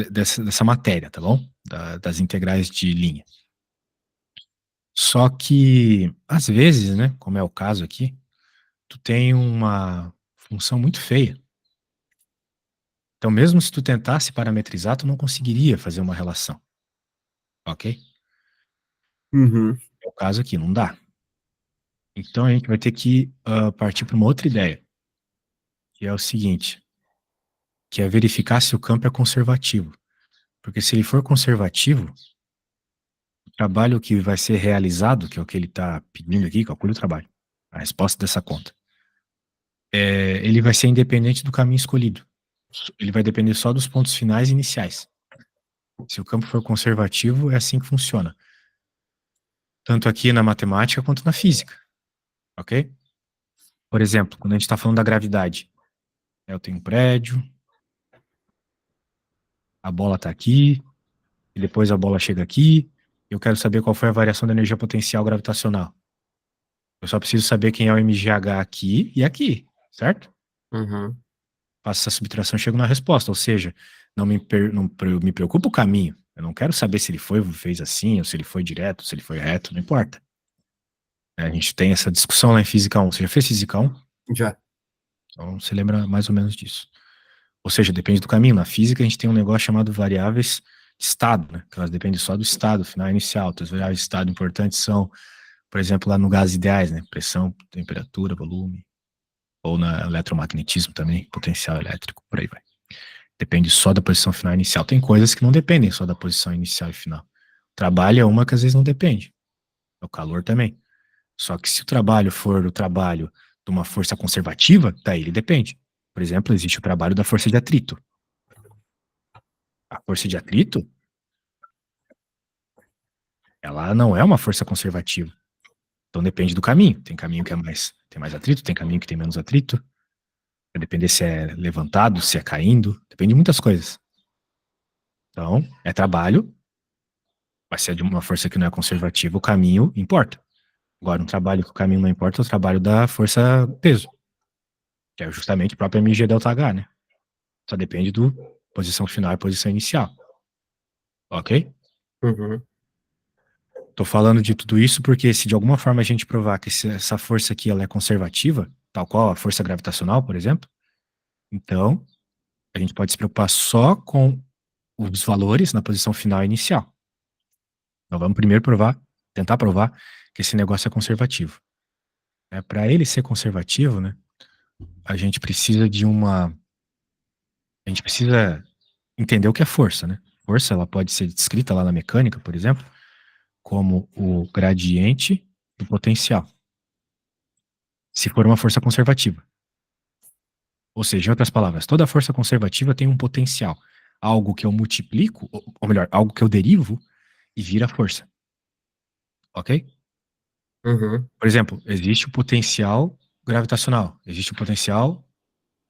dessa matéria, tá bom? Das integrais de linha. Só que, às vezes, né, como é o caso aqui, tu tem uma função muito feia. Então, mesmo se tu tentasse parametrizar, tu não conseguiria fazer uma relação. Ok? Uhum. É o caso aqui, não dá. Então, a gente vai ter que partir para uma outra ideia, que é o seguinte, que é verificar se o campo é conservativo. Porque se ele for conservativo, o trabalho que vai ser realizado, que é o que ele está pedindo aqui, calcule o trabalho, a resposta dessa conta, ele vai ser independente do caminho escolhido. Ele vai depender só dos pontos finais e iniciais. Se o campo for conservativo, é assim que funciona. Tanto aqui na matemática quanto na física, ok? Por exemplo, quando a gente está falando da gravidade, eu tenho um prédio, a bola está aqui, e depois a bola chega aqui, eu quero saber qual foi a variação da energia potencial gravitacional. Eu só preciso saber quem é o MGH aqui e aqui, certo? Uhum. Faço essa subtração e chego na resposta, ou seja, não me preocupa o caminho. Eu não quero saber se ele fez assim, ou se ele foi direto, se ele foi reto, não importa. A gente tem essa discussão lá em Física 1. Você já fez Física 1? Já. Então você lembra mais ou menos disso. Ou seja, depende do caminho. Na física a gente tem um negócio chamado variáveis de estado, né? Que elas dependem só do estado final inicial. Então, as variáveis de estado importantes são, por exemplo, lá no gás ideais, né? Pressão, temperatura, volume. Ou na eletromagnetismo também, potencial elétrico, por aí vai. Depende só da posição final e inicial. Tem coisas que não dependem só da posição inicial e final. O trabalho é uma que às vezes não depende. O calor também. Só que se o trabalho for o trabalho de uma força conservativa, daí ele depende. Por exemplo, existe o trabalho da força de atrito. A força de atrito, ela não é uma força conservativa. Então depende do caminho. Tem caminho que tem mais atrito, tem caminho que tem menos atrito. Vai depender se é levantado, se é caindo. Depende de muitas coisas. Então, é trabalho, vai ser de uma força que não é conservativa, o caminho importa. Agora, um trabalho que o caminho não importa é o trabalho da força peso, que é justamente o próprio mg delta H, né? Só depende do posição final e posição inicial. Ok? Uhum. Tô falando de tudo isso porque se de alguma forma a gente provar que essa força aqui ela é conservativa, tal qual a força gravitacional, por exemplo, então a gente pode se preocupar só com os valores na posição final e inicial. Então vamos primeiro tentar provar que esse negócio é conservativo. Para ele ser conservativo, né, a gente precisa entender o que é força, né? Força, ela pode ser descrita lá na mecânica, por exemplo, como o gradiente do potencial, se for uma força conservativa. Ou seja, em outras palavras, toda força conservativa tem um potencial, algo que eu multiplico, ou melhor, algo que eu derivo e vira força. Ok? Uhum. Por exemplo, existe o potencial gravitacional, existe o potencial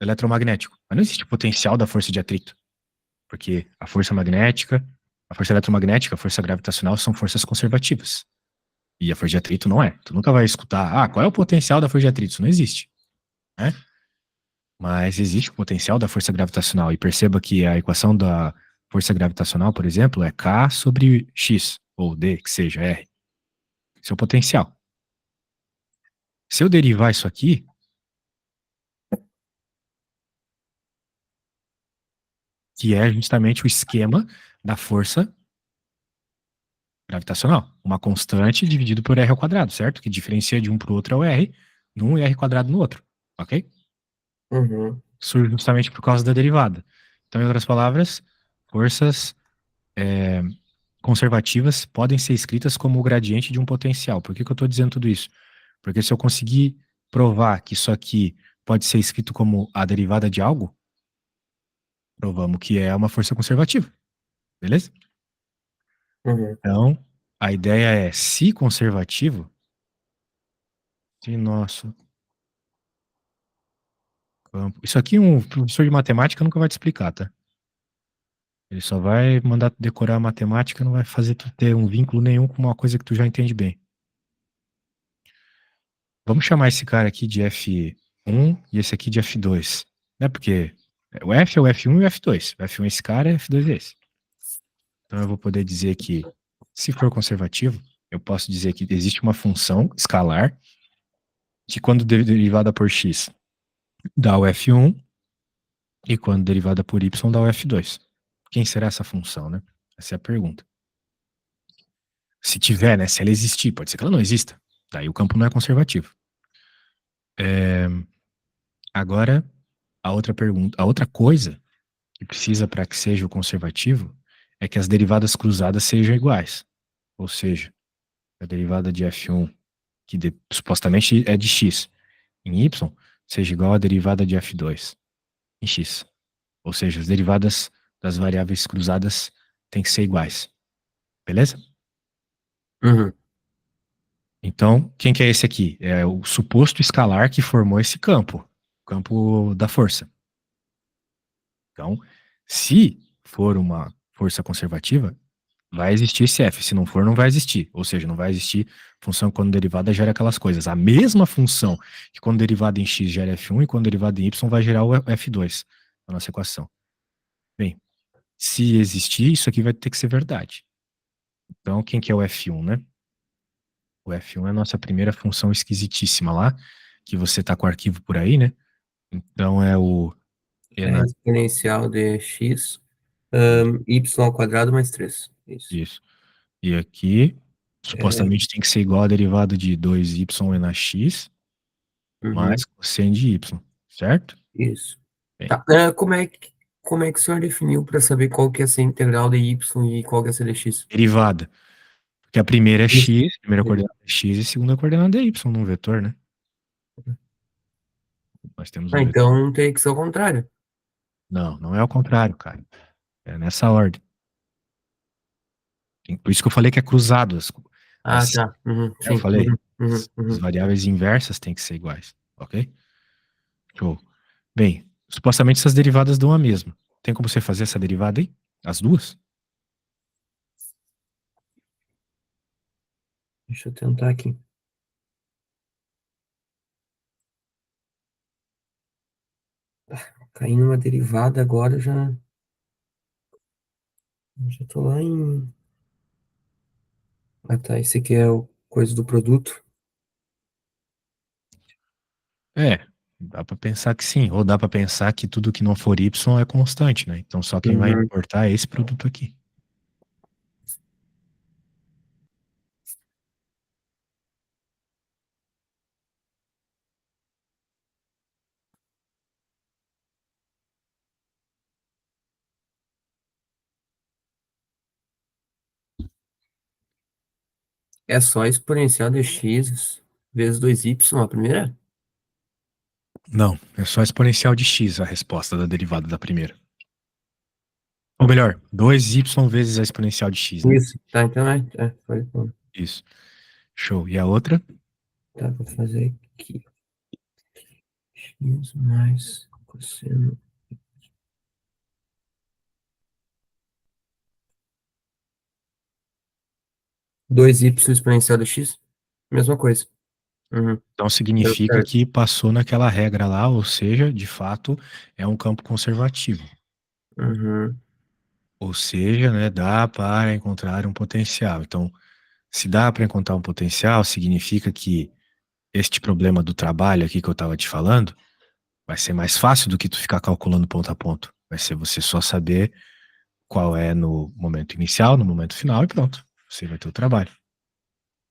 eletromagnético, mas não existe o potencial da força de atrito, porque a força magnética, a força eletromagnética, a força gravitacional são forças conservativas. E a força de atrito não é. Tu nunca vai escutar, qual é o potencial da força de atrito? Isso não existe, né? Mas existe o potencial da força gravitacional. E perceba que a equação da força gravitacional, por exemplo, é K sobre X, ou D, que seja, R. Esse é o potencial. Se eu derivar isso aqui, que é justamente o esquema da força gravitacional. Uma constante dividido por R ao quadrado, certo? Que diferencia de um para o outro é o R, num e R quadrado no outro, ok? Uhum. Surge justamente por causa da derivada. Então, em outras palavras, forças conservativas podem ser escritas como o gradiente de um potencial. Por que que eu estou dizendo tudo isso? Porque se eu conseguir provar que isso aqui pode ser escrito como a derivada de algo, provamos que é uma força conservativa, beleza? Uhum. Então, a ideia é, se conservativo, se nosso campo... Isso aqui um professor de matemática nunca vai te explicar, tá? Ele só vai mandar tu decorar a matemática, não vai fazer tu ter um vínculo nenhum com uma coisa que tu já entende bem. Vamos chamar esse cara aqui de F1 e esse aqui de F2, né? Porque o F é o F1 e o F2. O F1 é esse cara, F2 é esse. Então eu vou poder dizer que, se for conservativo, eu posso dizer que existe uma função escalar que quando derivada por x dá o F1 e quando derivada por y dá o F2. Quem será essa função, né? Essa é a pergunta. Se tiver, né? Se ela existir, pode ser que ela não exista. Daí o campo não é conservativo. Agora, a outra pergunta, a outra coisa que precisa para que seja o conservativo é que as derivadas cruzadas sejam iguais. Ou seja, a derivada de f1, que supostamente é de x, em y, seja igual à derivada de f2 em x. Ou seja, as derivadas das variáveis cruzadas tem que ser iguais. Beleza? Uhum. Então, quem que é esse aqui? É o suposto escalar que formou esse campo, o campo da força. Então, se for uma força conservativa, vai existir esse F. Se não for, não vai existir. Ou seja, não vai existir função que quando derivada gera aquelas coisas. A mesma função que quando derivada em x gera F1 e quando derivada em y vai gerar o F2 na nossa equação. Bem, se existir, isso aqui vai ter que ser verdade. Então, quem que é o F1, né? O F1 é a nossa primeira função esquisitíssima lá, que você tá com o arquivo por aí, né? Então é o E É na... exponencial de x, Isso. y ao quadrado mais 3. Isso. Isso. E aqui, É, supostamente tem que ser igual a derivada de 2y e na x mais uhum, cosseno de y, certo? isso. Bem, Tá. Como é que o senhor definiu para saber qual que é essa integral de y e qual que é essa de x? derivada. Porque a primeira é Isso. x, a primeira coordenada é x e a segunda coordenada é y num vetor, né? Nós temos Ah, um vetor. então tem que ser o contrário. Não, não é ao contrário, cara. É nessa ordem. Por isso que eu falei que é cruzado. Ah, As, tá. Uhum, eu sim. falei, Uhum, uhum, as uhum. variáveis inversas têm que ser iguais, ok? Show. Bem, supostamente essas derivadas dão a mesma. Tem como você fazer essa derivada aí? As duas? Deixa eu tentar aqui. Caí numa derivada agora, já tô lá em... Ah, tá. Esse aqui é o coisa do produto. É, dá pra pensar que sim, ou dá pra pensar que tudo que não for y é constante, né? Então só quem vai Uhum. importar é esse produto aqui. É só exponencial de x vezes 2y, a primeira? Não, é só exponencial de x a resposta da derivada da primeira. Ou melhor, 2y vezes a exponencial de x, né? Isso. Tá, então foi bom. Isso. Show. E a outra? Tá, vou fazer aqui. X mais cosseno. 2y exponencial de x? Mesma coisa. Uhum. Então Deu significa certo. que passou naquela regra lá, ou seja, de fato, é um campo conservativo. Uhum. Ou seja, né, dá para encontrar um potencial. Então, se dá para encontrar um potencial, significa que este problema do trabalho aqui que eu estava te falando vai ser mais fácil do que tu ficar calculando ponto a ponto. Vai ser você só saber qual é no momento inicial, no momento final e pronto. Você vai ter o trabalho.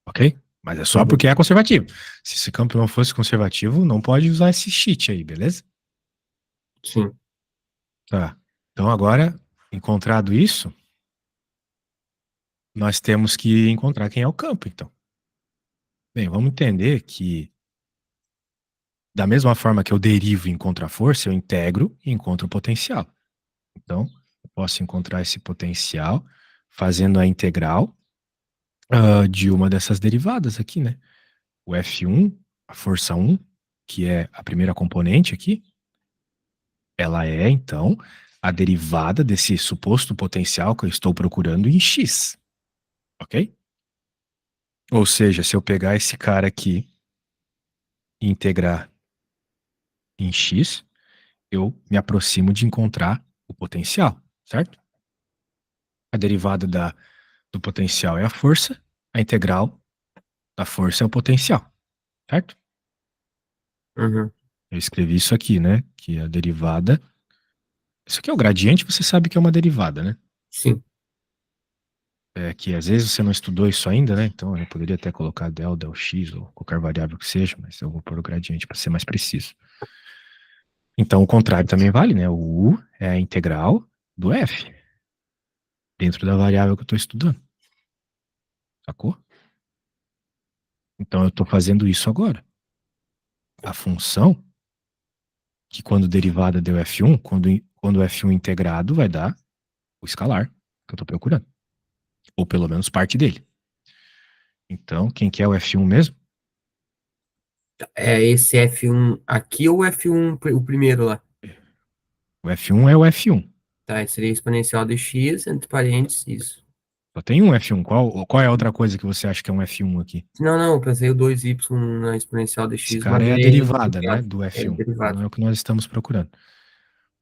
Ok? Mas é só Uhum. porque é conservativo. Se esse campo não fosse conservativo, não pode usar esse cheat aí, beleza? Sim. Tá. Então agora, encontrado isso, nós temos que encontrar quem é o campo, então. Bem, vamos entender que da mesma forma que eu derivo e encontro a força, eu integro e encontro o potencial. Então, eu posso encontrar esse potencial fazendo a integral de uma dessas derivadas aqui, né? O F1, a força 1, que é a primeira componente aqui, ela é, então, a derivada desse suposto potencial que eu estou procurando em x, ok? Ou seja, se eu pegar esse cara aqui e integrar em x, eu me aproximo de encontrar o potencial, certo? A derivada do potencial é a força, a integral da força é o potencial, certo? Uhum. Eu escrevi isso aqui, né? Que a derivada. Isso aqui é o gradiente, você sabe que é uma derivada, né? Sim. É que às vezes você não estudou isso ainda, né? Então eu poderia até colocar del x ou qualquer variável que seja, mas eu vou pôr o gradiente para ser mais preciso. Então o contrário também vale, né? O u é a integral do f dentro da variável que eu estou estudando. Sacou? Então eu estou fazendo isso agora. A função, que quando derivada deu f1, quando o f1 integrado vai dar o escalar. que eu tô procurando. Ou pelo menos parte dele. Então, quem que é o F1 mesmo? É esse F1 aqui ou o F1, o primeiro lá? O F1 é o F1. Tá, esse seria exponencial de x, entre parênteses, isso. Só tem um F1. Qual é a outra coisa que você acha que é um F1 aqui? Não, não, eu pensei o 2y na exponencial de Esse x, cara mas é a é derivada, né, diferenciado, do é F1. Não derivado. é o que nós estamos procurando.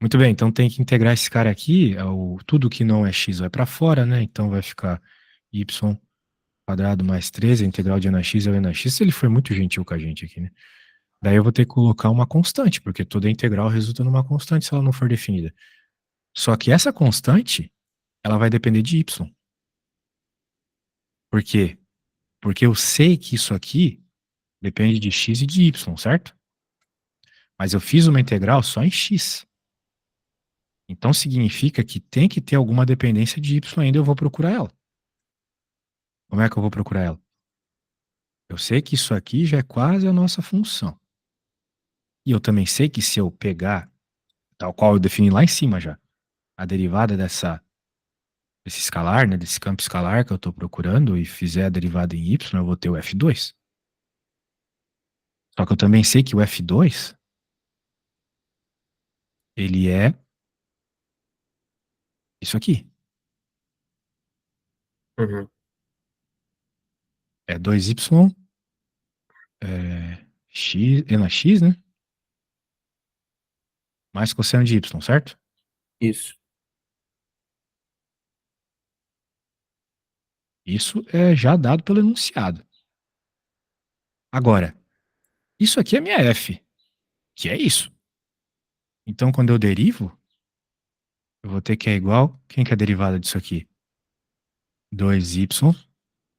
Muito bem, então tem que integrar esse cara aqui, tudo que não é x vai para fora, né? Então vai ficar y quadrado mais 13, a integral de n x é o n x, se ele foi muito gentil com a gente aqui, né? Daí eu vou ter que colocar uma constante, porque toda integral resulta numa constante se ela não for definida. Só que essa constante, ela vai depender de y. Por quê? Porque eu sei que isso aqui depende de x e de y, certo? Mas eu fiz uma integral só em x. Então significa que tem que ter alguma dependência de y ainda, eu vou procurar ela. Como é que eu vou procurar ela? Eu sei que isso aqui já é quase a nossa função. E eu também sei que se eu pegar, tal qual eu defini lá em cima já, a derivada desse escalar, né, desse campo escalar que eu estou procurando e fizer a derivada em y, eu vou ter o F2. Só que eu também sei que o F2, ele é isso aqui. Uhum, É 2y, x, e na x, né? Mais cosseno de y, certo? isso. Isso é já dado pelo enunciado. Agora, isso aqui é minha f, que é isso. Então, quando eu derivo, eu vou ter que é igual. Quem que é a derivada disso aqui? 2y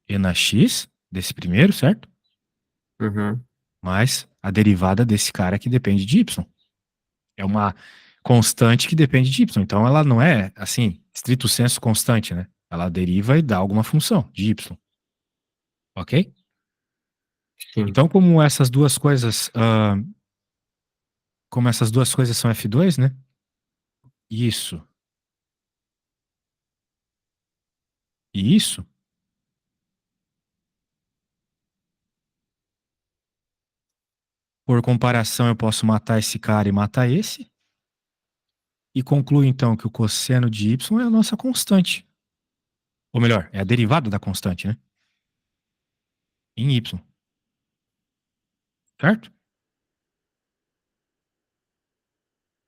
e na x, desse primeiro, certo? Uhum, Mais a derivada desse cara que depende de y. É uma constante que depende de y. Então, ela não é, assim, estrito sensu constante, né? Ela deriva e dá alguma função de y. Ok? sim. Então, como essas duas coisas são F2, né? Isso e isso, por comparação, eu posso matar esse cara e matar esse. E concluo então que o cosseno de y é a nossa constante. Ou melhor, é a derivada da constante, né? Em y. Certo?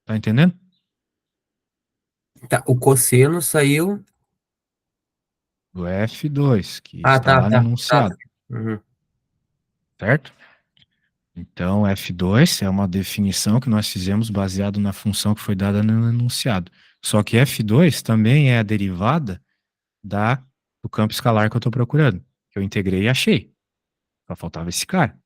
Tá entendendo? Tá, o cosseno saiu. Do F2, que Ah, está tá, lá no tá, tá. enunciado. Uhum, Certo? Então, F2 é uma definição que nós fizemos baseado na função que foi dada no enunciado. Só que F2 também é a derivada do campo escalar que eu estou procurando. Que eu integrei e achei. Só faltava esse cara.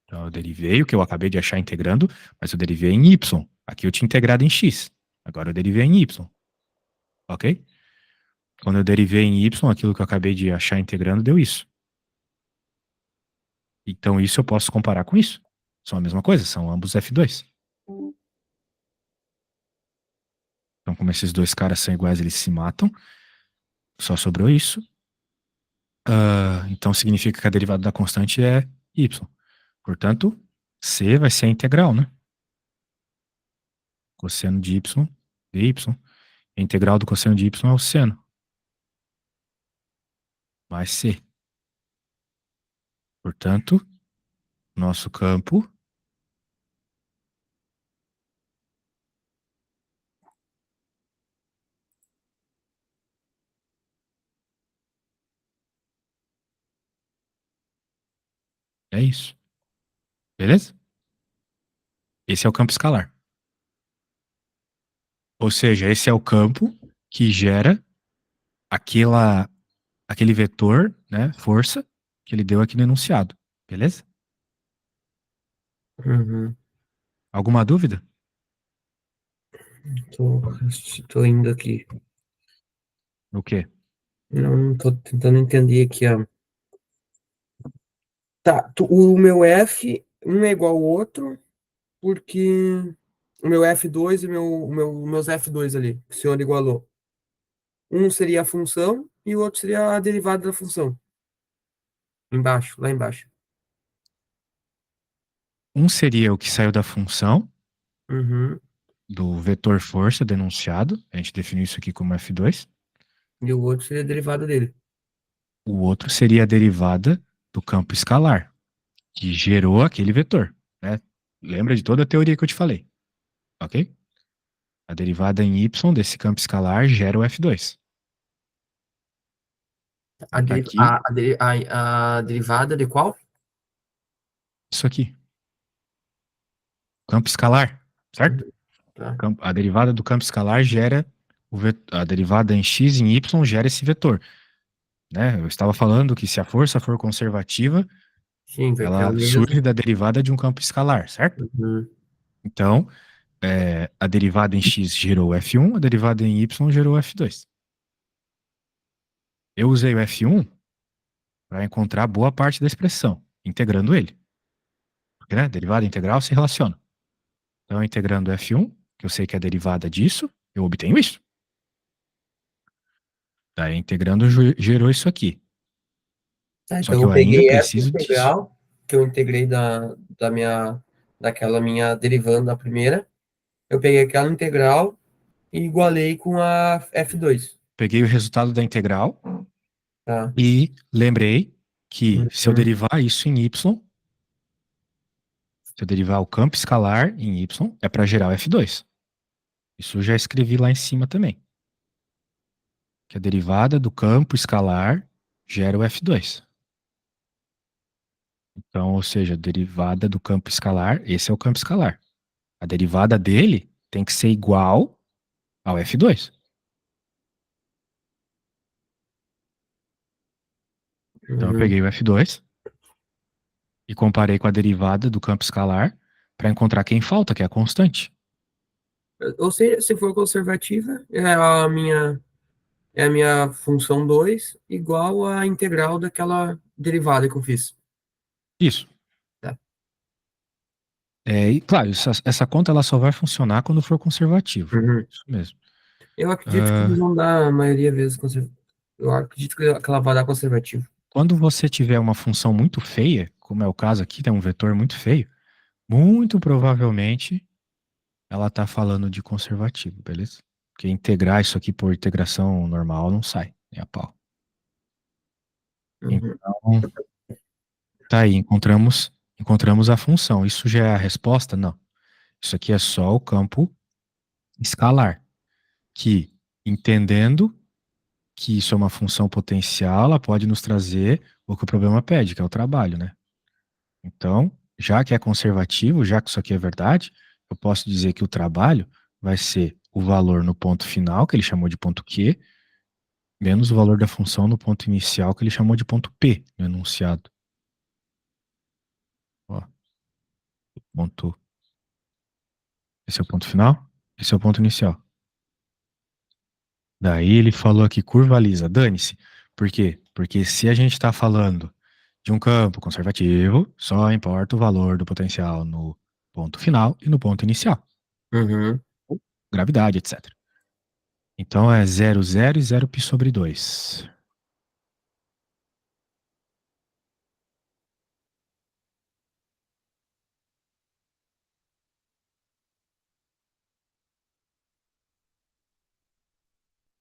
Então, eu derivei o que eu acabei de achar integrando, mas eu derivei em y. Aqui eu tinha integrado em x. Agora eu derivei em y. Ok? Quando eu derivei em y, aquilo que eu acabei de achar integrando deu isso. Então, isso eu posso comparar com isso. São a mesma coisa, são ambos F2. Então, como esses dois caras são iguais, eles se matam. Só sobrou isso. Então, significa que a derivada da constante é y. Portanto, C vai ser a integral, né? Cosseno de y, dy. A integral do cosseno de y é o seno. Mais C. Portanto, nosso campo é isso. Beleza? Esse é o campo escalar. Ou seja, esse é o campo que gera aquele vetor, né, força, que ele deu aqui no enunciado. Beleza? uhum. Alguma dúvida? Tô, tô indo aqui. O quê? Não, tô tentando entender aqui, ó. Tá, o meu F, um é igual ao outro, porque o meu F2 e meus F2 ali, que o senhor igualou. Um seria a função e o outro seria a derivada da função. Embaixo, lá embaixo. Um seria o que saiu da função Uhum. do vetor força denunciado. A gente definiu isso aqui como F2. E o outro seria a derivada dele. O outro seria a derivada do campo escalar, que gerou aquele vetor, né? Lembra de toda a teoria que eu te falei, ok? A derivada em y desse campo escalar gera o F2. Aqui, A derivada de qual? isso aqui, campo escalar, certo? Uhum. Tá. A derivada do campo escalar gera a derivada em x e em y gera esse vetor, né? Eu estava falando que se a força for conservativa, Sim, vai ter ela o surge mesmo. da derivada de um campo escalar, certo? Uhum. Então, a derivada em x gerou F1, a derivada em y gerou F2. Eu usei o F1 para encontrar boa parte da expressão, integrando ele. Porque, né, derivada integral se relaciona. Então, integrando F1, que eu sei que é a derivada disso, eu obtenho isso. Daí, integrando, gerou isso aqui. Tá, Só então que eu eu ainda peguei essa preciso disso. integral que eu integrei daquela minha derivando da primeira. Eu peguei aquela integral e igualei com a F2. Peguei o resultado da integral Tá? e lembrei que se eu Uhum. derivar isso em y, se eu derivar o campo escalar em y, é para gerar o F2. Isso eu já escrevi lá em cima também. Que a derivada do campo escalar gera o F2. Então, ou seja, a derivada do campo escalar, esse é o campo escalar. A derivada dele tem que ser igual ao F2. Então, eu Uhum. peguei o F2 e comparei com a derivada do campo escalar para encontrar quem falta, que é a constante. Ou seja, se for conservativa, é a minha função 2 igual à integral daquela derivada que eu fiz. Isso. Tá? E, claro, essa conta ela só vai funcionar quando for conservativo. Uhum. Isso mesmo. Eu acredito que eles Ah, vão dar a maioria das vezes Eu acredito que ela vai dar conservativo. quando você tiver uma função muito feia, como é o caso aqui, tem um vetor muito feio, muito provavelmente ela está falando de conservativo, beleza? Porque integrar isso aqui por integração normal não sai, nem a pau. Uhum. Então, tá aí, encontramos a função. Isso já é a resposta? Não. Isso aqui é só o campo escalar, que, entendendo que isso é uma função potencial, ela pode nos trazer o que o problema pede, que é o trabalho, né? Então, já que é conservativo, já que isso aqui é verdade, eu posso dizer que o trabalho vai ser o valor no ponto final, que ele chamou de ponto Q, menos o valor da função no ponto inicial, que ele chamou de ponto P no enunciado. Ó, ponto. Esse é o ponto final, esse é o ponto inicial. Daí ele falou aqui, curva lisa, dane-se. Por quê? Porque se a gente está falando de um campo conservativo, só importa o valor do potencial no ponto final e no ponto inicial. Uhum. Gravidade, etc. Então é 0,0 e 0π/2.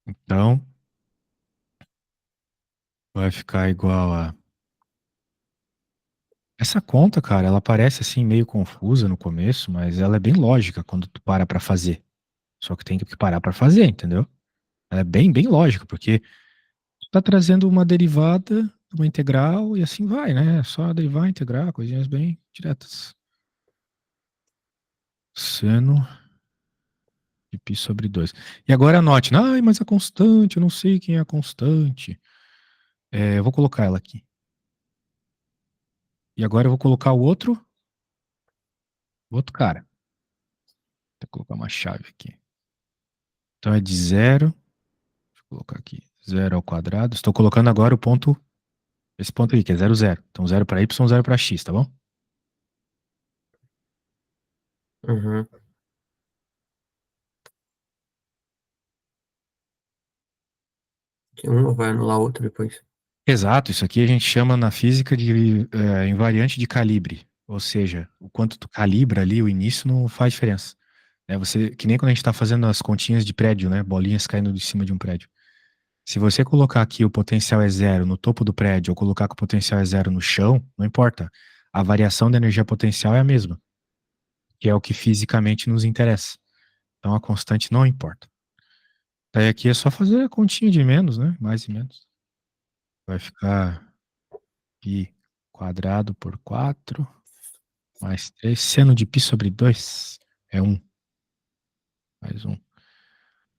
Então vai ficar igual a. Essa conta, cara, ela parece assim meio confusa no começo, mas ela é bem lógica quando tu para pra fazer. Só que tem que parar pra fazer, entendeu? Ela é bem, bem lógica, porque tu tá trazendo uma derivada, uma integral e assim vai, né? É só derivar, integrar, coisinhas bem diretas. Seno de π/2. E agora anote, ai, mas a constante, eu não sei quem é a constante. Eu vou colocar ela aqui. E agora eu vou colocar o outro cara. Vou colocar uma chave aqui. Então é de zero. Deixa eu colocar aqui. Zero ao quadrado. Estou colocando agora o ponto. Esse ponto aqui, que é zero, zero. Então zero para y, zero para x, tá bom? Uhum. Que uma vai anular a outra depois. Exato, isso aqui a gente chama na física de invariante de calibre. Ou seja, o quanto tu calibra ali, o início não faz diferença. Que nem quando a gente está fazendo as continhas de prédio, né? Bolinhas caindo de cima de um prédio. Se você colocar aqui o potencial é zero no topo do prédio ou colocar que o potencial é zero no chão, não importa. A variação da energia potencial é a mesma, que é o que fisicamente nos interessa. Então a constante não importa. Daí aqui é só fazer a continha de menos, né? Mais e menos. Vai ficar π quadrado por 4 mais 3. Seno de π sobre 2 é 1. Mais 1.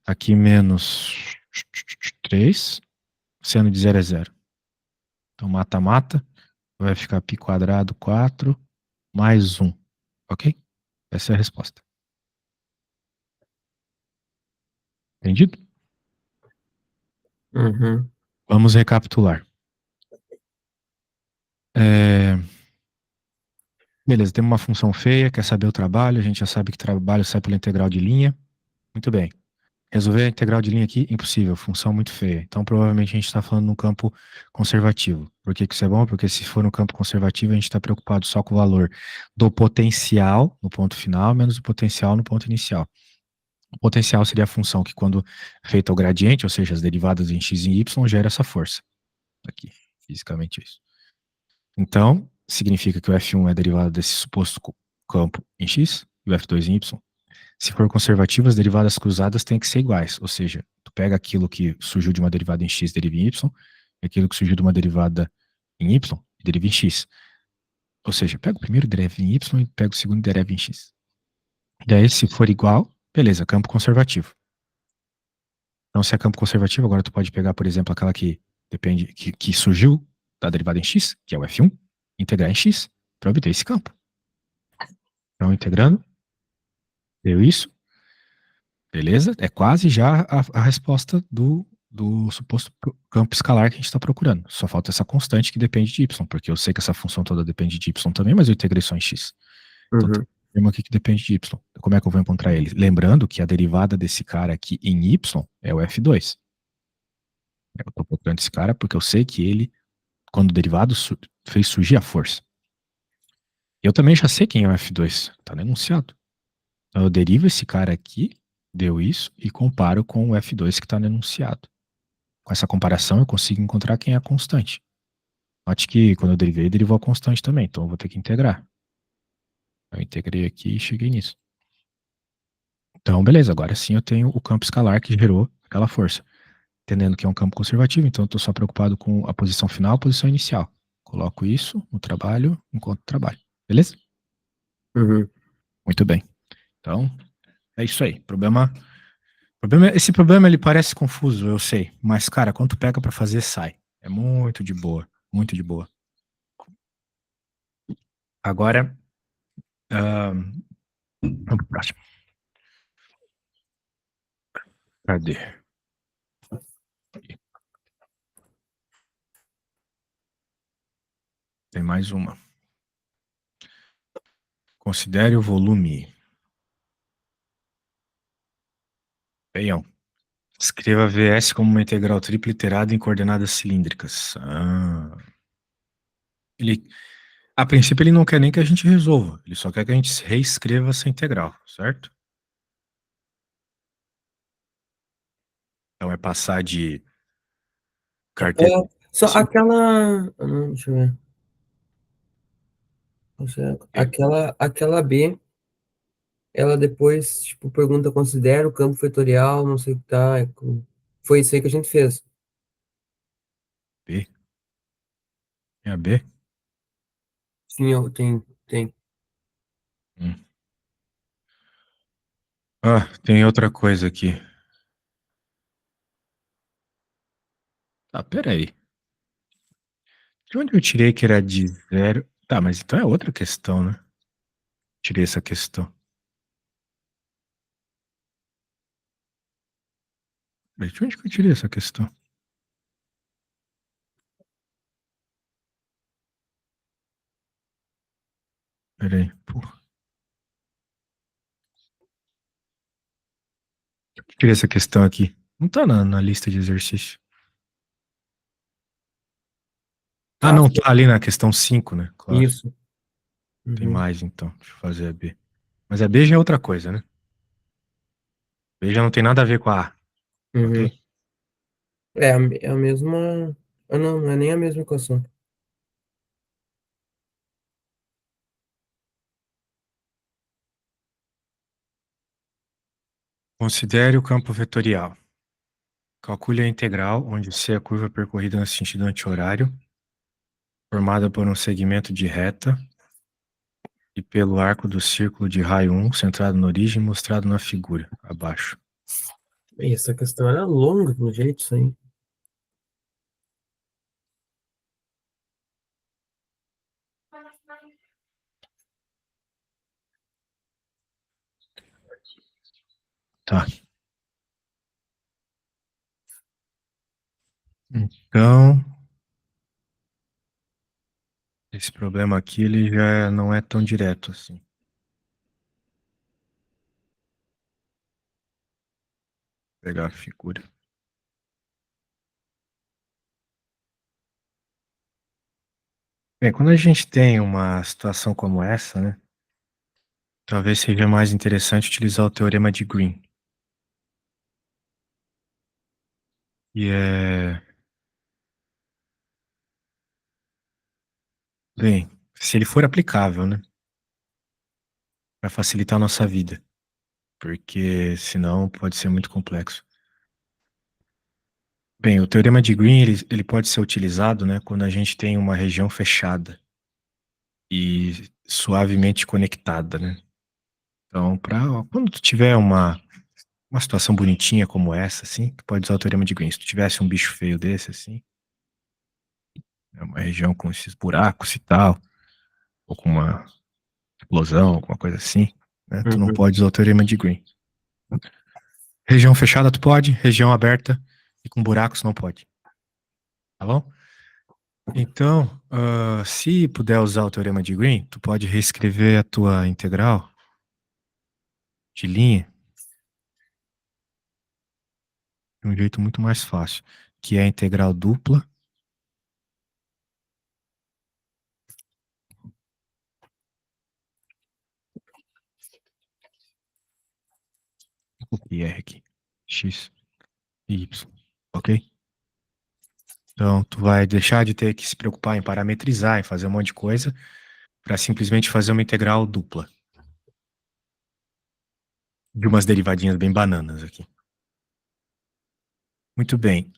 Aqui menos 3. Seno de 0 é 0. Então mata-mata. Vai ficar π quadrado 4 mais 1. Ok? Essa é a resposta. Entendido? Uhum. Vamos recapitular. Beleza, temos uma função feia, quer saber o trabalho, a gente já sabe que trabalho sai pela integral de linha. Muito bem. Resolver a integral de linha aqui, impossível, função muito feia. Então, provavelmente a gente está falando num campo conservativo. Por que que isso é bom? Porque se for no campo conservativo, a gente está preocupado só com o valor do potencial no ponto final, menos o potencial no ponto inicial. O potencial seria a função que, quando feita o gradiente, ou seja, as derivadas em x e y, gera essa força. Aqui, fisicamente isso. Então, significa que o F1 é derivado desse suposto campo em x e o F2 em y. Se for conservativo, as derivadas cruzadas têm que ser iguais, ou seja, tu pega aquilo que surgiu de uma derivada em x e deriva em y, e aquilo que surgiu de uma derivada em y e deriva em x. Ou seja, pega o primeiro e deriva em y e pega o segundo e deriva em x. Daí, se for igual, beleza, campo conservativo. Então, se é campo conservativo, agora tu pode pegar, por exemplo, aquela que depende, que surgiu da derivada em x, que é o F1, integrar em x, para obter esse campo. Então, integrando, deu isso. Beleza? É quase já a resposta do suposto campo escalar que a gente está procurando. Só falta essa constante que depende de y, porque eu sei que essa função toda depende de y também, mas eu integrei só em x. Então tem Uhum. um termo aqui que depende de y. Como é que eu vou encontrar ele? Lembrando que a derivada desse cara aqui em y é o f2. Eu estou procurando esse cara porque eu sei que ele, quando derivado, fez surgir a força. Eu também já sei quem é o f2. Está no enunciado. Então eu derivo esse cara aqui, deu isso, e comparo com o f2 que está no enunciado. Com essa comparação, eu consigo encontrar quem é a constante. Note que quando eu derivei, derivou a constante também, então eu vou ter que integrar. Eu integrei aqui e cheguei nisso. Então, beleza, agora sim eu tenho o campo escalar que gerou aquela força. Entendendo que é um campo conservativo, então eu estou só preocupado com a posição final, a posição inicial. Coloco isso no trabalho, enquanto trabalho. Beleza? Uhum. Muito bem. Então, é isso aí. Esse problema ele parece confuso, eu sei. Mas, cara, quando tu pega para fazer, sai. É muito de boa. Muito de boa. Agora, vamos pro próximo. Cadê? Tem mais uma. Considere o volume. Bem, escreva VS como uma integral tripla iterada em coordenadas cilíndricas. A princípio, ele não quer nem que a gente resolva. Ele só quer que a gente reescreva essa integral, certo? Então é passar de cartesio. Só aquela. Deixa eu ver. Aquela B, ela depois, tipo, pergunta, considera o campo vetorial, não sei o que tá. Foi isso aí que a gente fez. B. É a B? Sim, tem. Hum. Tem outra coisa aqui. Peraí. De onde eu tirei que era de zero? Tá, mas então é outra questão, né? Tirei essa questão. Mas de onde que eu tirei essa questão? Peraí, porra. Tirei essa questão aqui. Não tá na lista de exercício. Ah, não, tá ali na questão 5, né? Claro. Isso. Tem Uhum. mais, então. Deixa eu fazer a B. Mas a B já é outra coisa, né? B já não tem nada a ver com a A, Uhum. ok? É a mesma. Ah, não, não é nem a mesma equação. Considere o campo vetorial. Calcule a integral, onde C é a curva percorrida no sentido anti-horário, formada por um segmento de reta, e pelo arco do círculo de raio 1, centrado na origem, mostrado na figura, abaixo. E essa questão era longa, pelo jeito, isso aí. Tá. Então, esse problema aqui, ele já não é tão direto assim. Vou pegar a figura. Bem, quando a gente tem uma situação como essa, né, talvez seja mais interessante utilizar o teorema de Green. E é... Bem, se ele for aplicável, né, para facilitar a nossa vida, porque senão pode ser muito complexo. Bem, o teorema de Green, ele pode ser utilizado, né, quando a gente tem uma região fechada e suavemente conectada, né? Então, quando tu tiver uma situação bonitinha como essa, assim, tu pode usar o teorema de Green. Se tu tivesse um bicho feio desse, assim, é uma região com esses buracos e tal, ou com uma explosão, alguma coisa assim, né? Tu não Uhum. pode usar o teorema de Green. Região fechada tu pode, região aberta e com buracos não pode. Tá bom? Então, se puder usar o teorema de Green, tu pode reescrever a tua integral de linha de um jeito muito mais fácil, que é a integral dupla. E R aqui. X e Y. Ok? Então, tu vai deixar de ter que se preocupar em parametrizar, em fazer um monte de coisa, para simplesmente fazer uma integral dupla. De umas derivadinhas bem bananas aqui. Muito bem.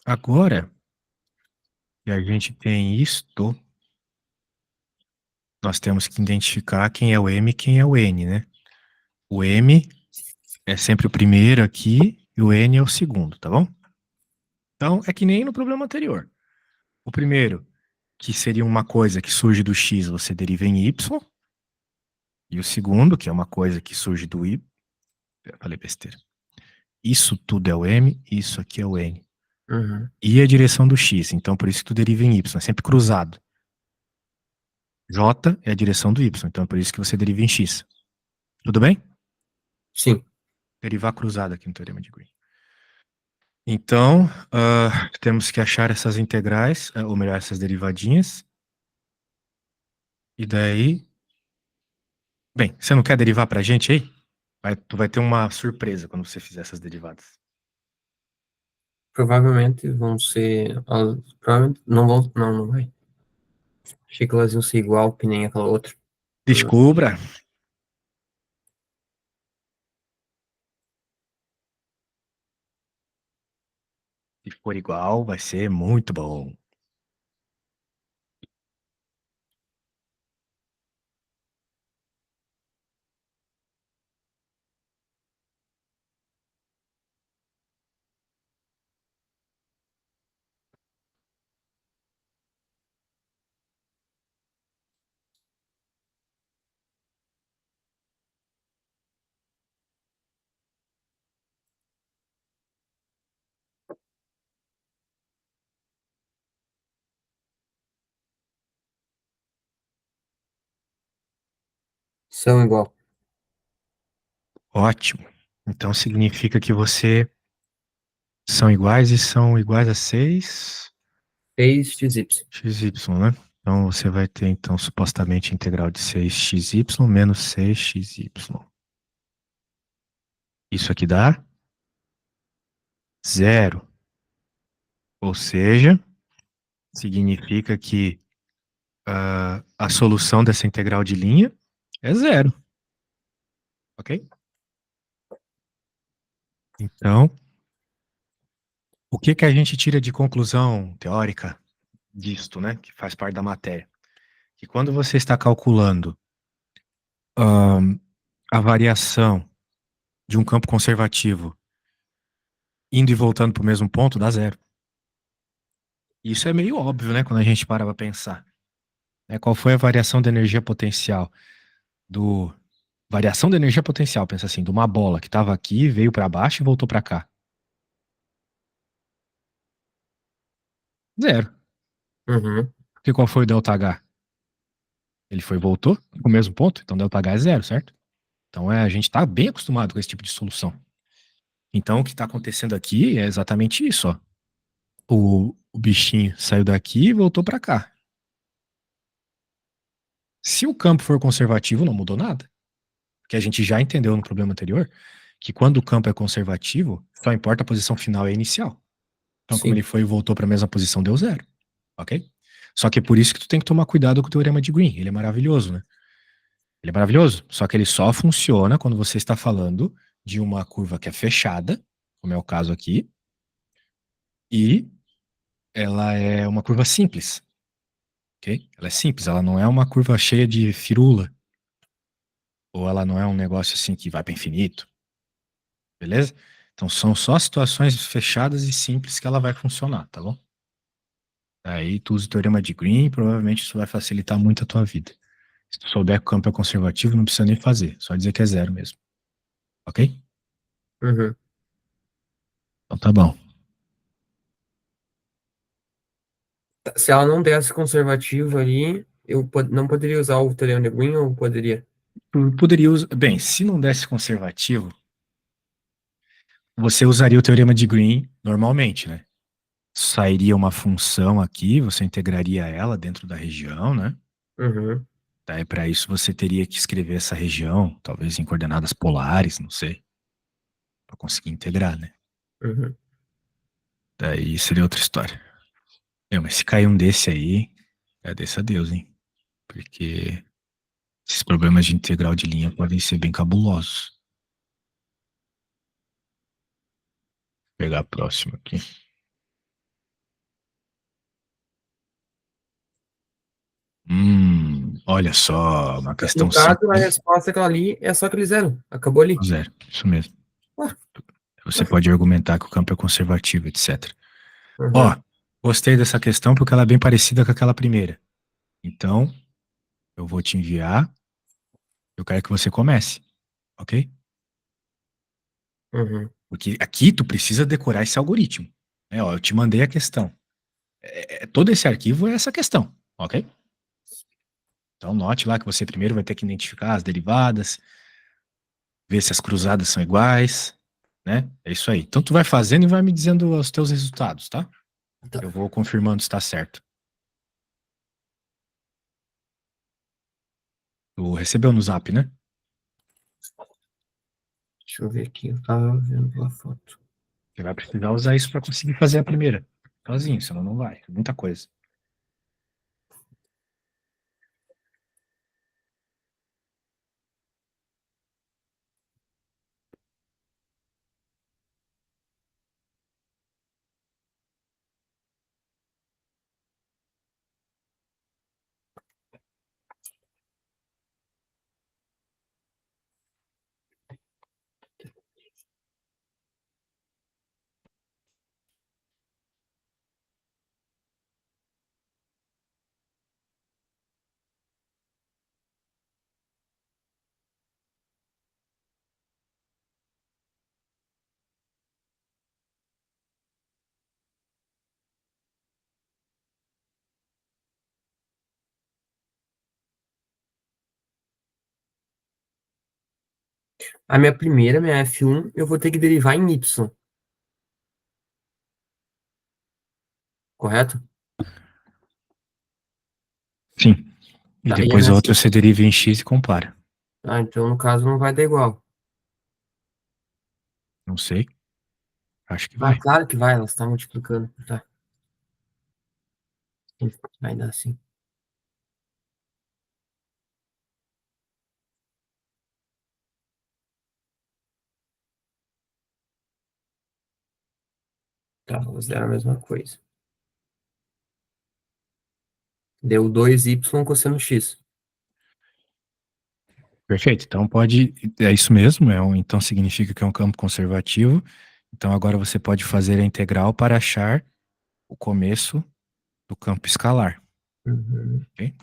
Agora que a gente tem isto, nós temos que identificar quem é o M e quem é o N, né? O M é sempre o primeiro aqui e o N é o segundo, tá bom? Então, é que nem no problema anterior. O primeiro, que seria uma coisa que surge do X, você deriva em Y. E o segundo, que é uma coisa que surge do Y. Eu falei besteira. Isso tudo é o M, isso aqui é o N. Uhum. E a direção do X, então por isso que tu deriva em Y, é sempre cruzado. J é a direção do Y, então é por isso que você deriva em X. Tudo bem? Sim. Derivar cruzado aqui no teorema de Green. Então, temos que achar essas integrais, ou melhor, essas derivadinhas. E daí. Bem, você não quer derivar pra gente aí? Tu vai ter uma surpresa quando você fizer essas derivadas. Provavelmente vão ser. Provavelmente não vão. Não, não vai. Achei que elas iam ser igual que nem aquela outra. Descubra. Se for igual, vai ser muito bom. São igual. Ótimo. Então significa que você são iguais e são iguais a 6. 6xy. xy, né? Então você vai ter, então, supostamente integral de 6xy menos 6xy. Isso aqui dá zero. Ou seja, significa que a solução dessa integral de linha é zero. Ok? Então, o que que a gente tira de conclusão teórica disto, né? Que faz parte da matéria? Que quando você está calculando ahn, a variação de um campo conservativo indo e voltando para o mesmo ponto, dá zero. Isso é meio óbvio, né? Quando a gente para pensar. Né? Qual foi a variação da energia potencial do variação da energia potencial, pensa assim, de uma bola que estava aqui, veio para baixo e voltou para cá? Zero. Uhum. Porque qual foi o delta H? Ele foi e voltou pro mesmo ponto, então delta H é zero, certo? Então a gente está bem acostumado com esse tipo de solução. Então o que está acontecendo aqui é exatamente isso, ó. O bichinho saiu daqui e voltou para cá. Se o campo for conservativo, não mudou nada. Porque a gente já entendeu no problema anterior que quando o campo é conservativo, só importa a posição final e a inicial. Então, como ele Sim. foi e voltou para a mesma posição, deu zero. Ok? Só que é por isso que tu tem que tomar cuidado com o teorema de Green. Ele é maravilhoso, né? Ele é maravilhoso. Só que ele só funciona quando você está falando de uma curva que é fechada, como é o caso aqui, e ela é uma curva simples. Ok? Ela é simples, ela não é uma curva cheia de firula, ou ela não é um negócio assim que vai para infinito. Beleza? Então são só situações fechadas e simples que ela vai funcionar, tá bom? Aí tu usa o teorema de Green, provavelmente isso vai facilitar muito a tua vida. Se tu souber que o campo é conservativo, não precisa nem fazer, só dizer que é zero mesmo. Ok? Uhum. Então tá bom. Se ela não desse conservativo ali, não poderia usar o teorema de Green ou poderia? Tu poderia usar. Bem, se não desse conservativo, você usaria o teorema de Green normalmente, né? Sairia uma função aqui, você integraria ela dentro da região, né? Uhum. Daí para isso você teria que escrever essa região, talvez em coordenadas polares, não sei, para conseguir integrar, né? Uhum. Daí seria outra história. Mas se cair um desse aí, agradeça a Deus, hein? Porque esses problemas de integral de linha podem ser bem cabulosos. Vou pegar a próxima aqui. Olha só, uma No questão caso, a simples. resposta aquela ali é só aquele zero. Acabou ali. Zero, isso mesmo. Ué, Você pode argumentar que o campo é conservativo, etc. Ó, uhum. gostei dessa questão porque ela é bem parecida com aquela primeira. Então, eu vou te enviar. Eu quero que você comece, ok? Uhum. Porque aqui tu precisa decorar esse algoritmo. Ó, eu te mandei a questão. Todo esse arquivo é essa questão, ok? Então, note lá que você primeiro vai ter que identificar as derivadas, ver se as cruzadas são iguais, né? É isso aí. Então, tu vai fazendo e vai me dizendo os teus resultados, tá? Tá. Eu vou confirmando se está certo. Tu recebeu no Zap, né? Deixa eu ver aqui. Eu tava vendo pela foto. Você vai precisar usar isso para conseguir fazer a primeira. Sozinho, senão não vai. Muita coisa. A minha primeira, minha F1, eu vou ter que derivar em Y, correto? Sim. E Tá, e é depois a outra você deriva em x e compara. Ah, então no caso não vai dar igual. Não sei. Acho que Ah, vai. claro que vai, ela está multiplicando. Tá, sim, vai dar sim. Tá, vamos dar a mesma coisa. Deu 2y cosseno x. Perfeito. Então pode. É isso mesmo. Então significa que é um campo conservativo. Então agora você pode fazer a integral para achar o começo do campo escalar. Uhum. Ok?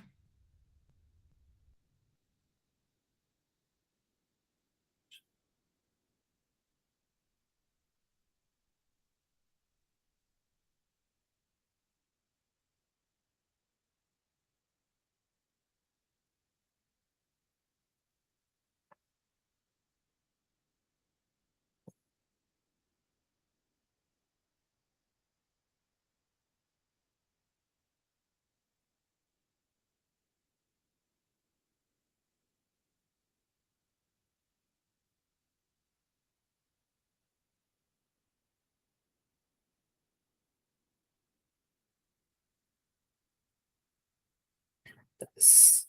S-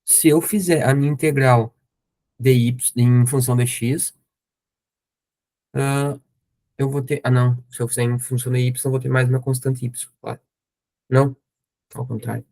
Se eu fizer a minha integral de y em função de x, ah, eu vou ter. Ah, não. Se eu fizer em função de y, eu vou ter mais uma constante y. Claro. Não, ao contrário.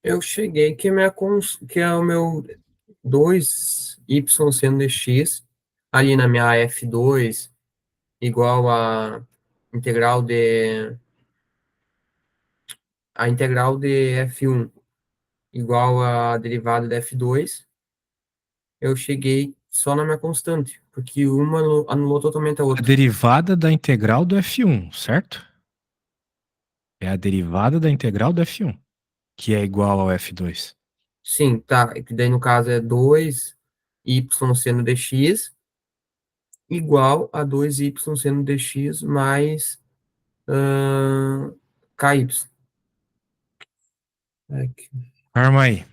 Eu cheguei que é o meu 2y seno de x, ali na minha f2, igual integral de a integral de f1 igual a derivada de f2, eu cheguei só na minha constante, porque uma anulou totalmente a A outra. derivada da integral do f1, certo? É a derivada da integral do f1, que é igual ao f2. Sim, tá, que daí no caso é 2y seno de x igual a 2y seno de x mais ky. Aqui. Calma aí.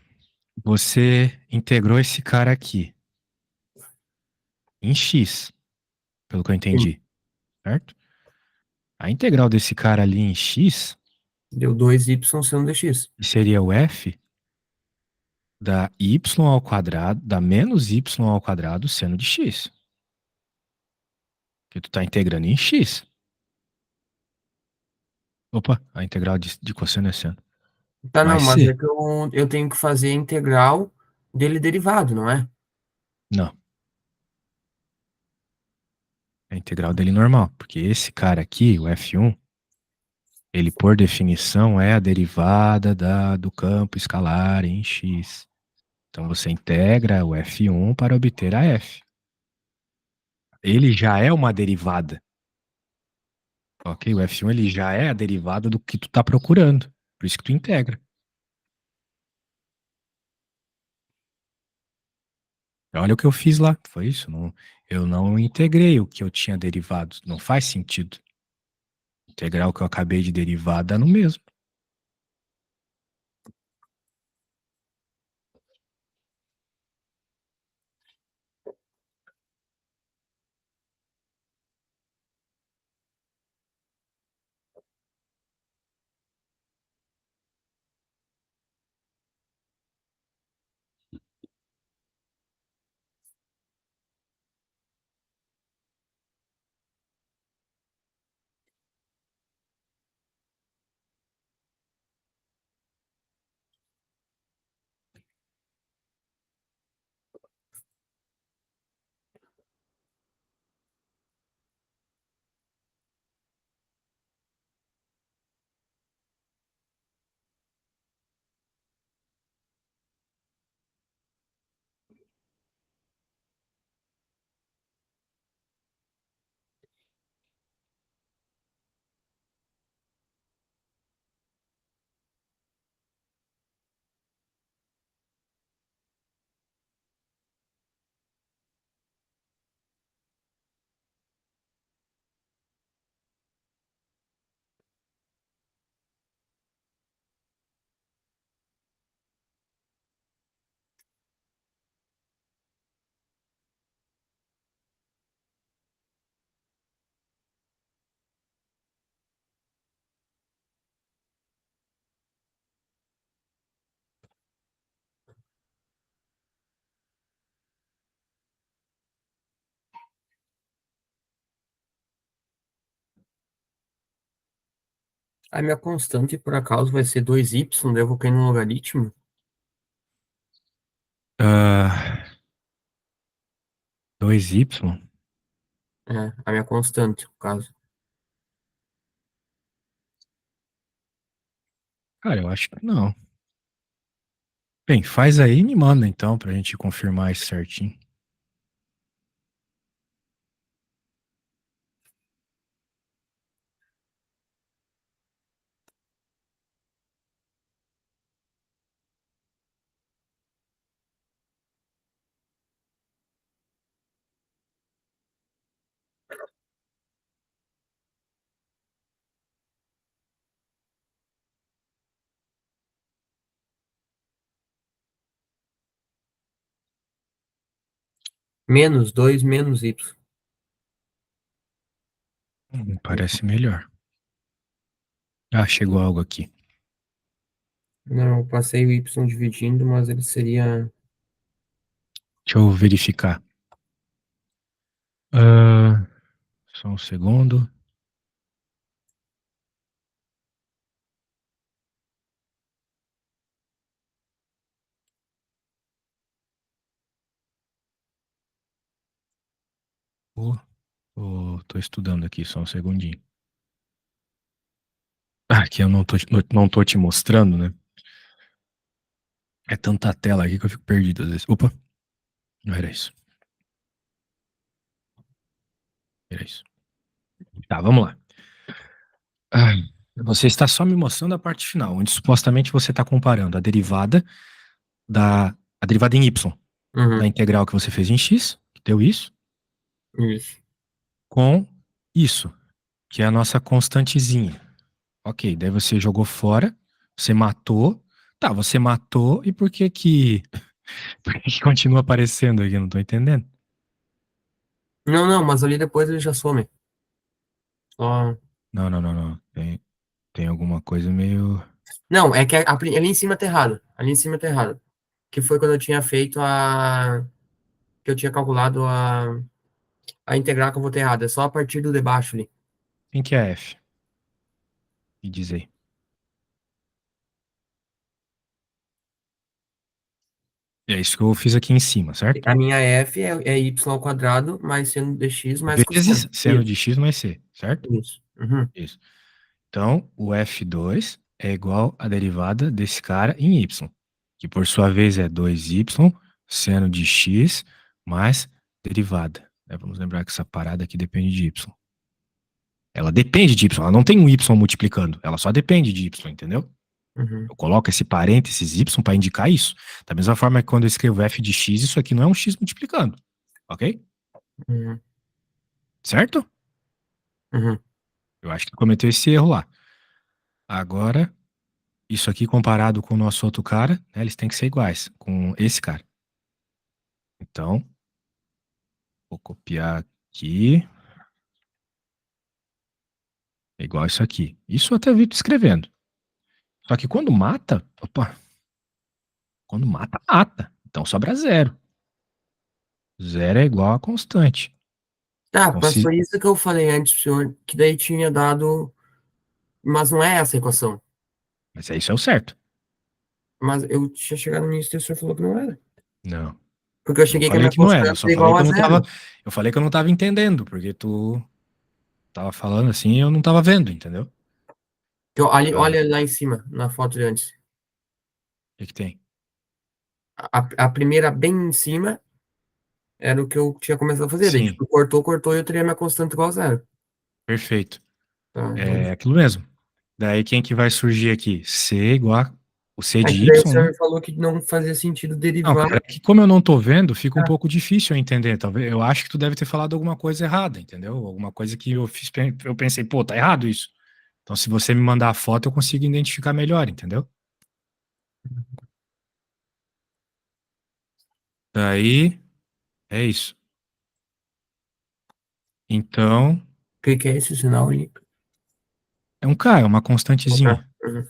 Você integrou esse cara aqui em x, pelo que eu Sim, entendi, certo? A integral desse cara ali em x, deu 2y seno de x. que seria o f da y ao quadrado, da menos y ao quadrado seno de x. Que tu tá integrando em x. Opa, a integral de cosseno é seno. Tá, não, Mais mas é c. que eu tenho que fazer a integral dele derivado, não é? Não, é a integral dele normal. Porque esse cara aqui, o f1, ele por definição é a derivada do campo escalar em x. Então você integra o f1 para obter a f. Ele já é uma derivada. Ok, o F1 ele já é a derivada do que tu tá procurando. Por isso que tu integra. Olha o que eu fiz lá. Foi isso. Eu não integrei o que eu tinha derivado. Não faz sentido. Integrar o que eu acabei de derivar dá no mesmo. A minha constante, por acaso, vai ser 2y, daí eu vou cair no logaritmo. Ah, 2y? É, a minha constante, no caso. Cara, eu acho que não. Bem, faz aí e me manda então pra gente confirmar isso certinho. Menos 2 menos y. Parece melhor. Ah, chegou algo aqui. Não, eu passei o y dividindo, mas ele seria... Deixa eu verificar. Ah, só um segundo. Tô estudando aqui, só um segundinho. Ah, que eu não tô te mostrando, né? É tanta tela aqui que eu fico perdido às vezes. Opa, não era isso. Era isso. Tá, vamos lá. Ah, você está só me mostrando a parte final, onde supostamente você está comparando a derivada em y da Uhum, integral que você fez em x, que deu isso, isso. com isso, que é a nossa constantezinha. Ok, daí você jogou fora, você matou. Tá, você matou, e por que que continua aparecendo aqui? Eu não tô entendendo. Não, não, mas ali depois ele já some. Só... Não, não, não, não. Tem alguma coisa meio. Não, é que ali em cima tá errado. Ali em cima tá errado. Que foi quando eu tinha feito a... Que eu tinha calculado a integral que eu vou ter errado. É só a partir do de baixo ali. Quem que é F? Me diz aí. É isso que eu fiz aqui em cima, certo? A minha f é y ao quadrado mais seno de x mais Vezes cosseno. seno Isso, de x mais c, certo? isso. Uhum. Isso. Então, o F2 é igual à derivada desse cara em y, que por sua vez é 2y seno de x mais derivada. Vamos lembrar que essa parada aqui depende de y. Ela depende de y, ela não tem um y multiplicando, ela só depende de y, entendeu? Uhum. Eu coloco esse parênteses y para indicar isso. Da mesma forma que quando eu escrevo f de x, isso aqui não é um x multiplicando, ok? Uhum. Certo? Uhum. Eu acho que cometeu esse erro lá. Agora, isso aqui comparado com o nosso outro cara, né, eles têm que ser iguais com esse cara. Então, vou copiar aqui. É igual isso aqui. Isso eu até vi tu escrevendo. Só que quando mata, opa, quando mata, mata. Então sobra zero. Zero é igual a constante. Tá, Então, mas se, foi isso que eu falei antes, senhor, que daí tinha dado. Mas não é essa a equação. mas isso é o certo. Mas eu tinha chegado nisso e o senhor falou que não era. Não. Porque eu Eu não cheguei que a falei minha que não era, eu constante só é falei igual que a eu não tava. zero. Eu falei que eu não tava entendendo, porque tu tava falando assim e eu não tava vendo, entendeu? O Então, olha lá em cima, na foto de antes. que que tem? A primeira bem em cima era o que eu tinha começado a fazer. Daí, Sim, tipo, cortou e eu teria minha constante igual a zero. perfeito. Tá, então. É aquilo mesmo. Daí quem que vai surgir aqui? C igual o C É de que daí o Y, senhor né? me falou que não fazia sentido Não, derivar. cara, é que como eu não tô vendo, fica um Ah, pouco difícil eu entender. Talvez eu acho que tu deve ter falado alguma coisa errada, entendeu? Alguma coisa que eu fiz, eu pensei, pô, tá errado isso. Então, se você me mandar a foto, eu consigo identificar melhor, entendeu? Daí, é isso. Então, o que que é esse sinal ali? é um K, é uma Ah, constantezinha. uhum.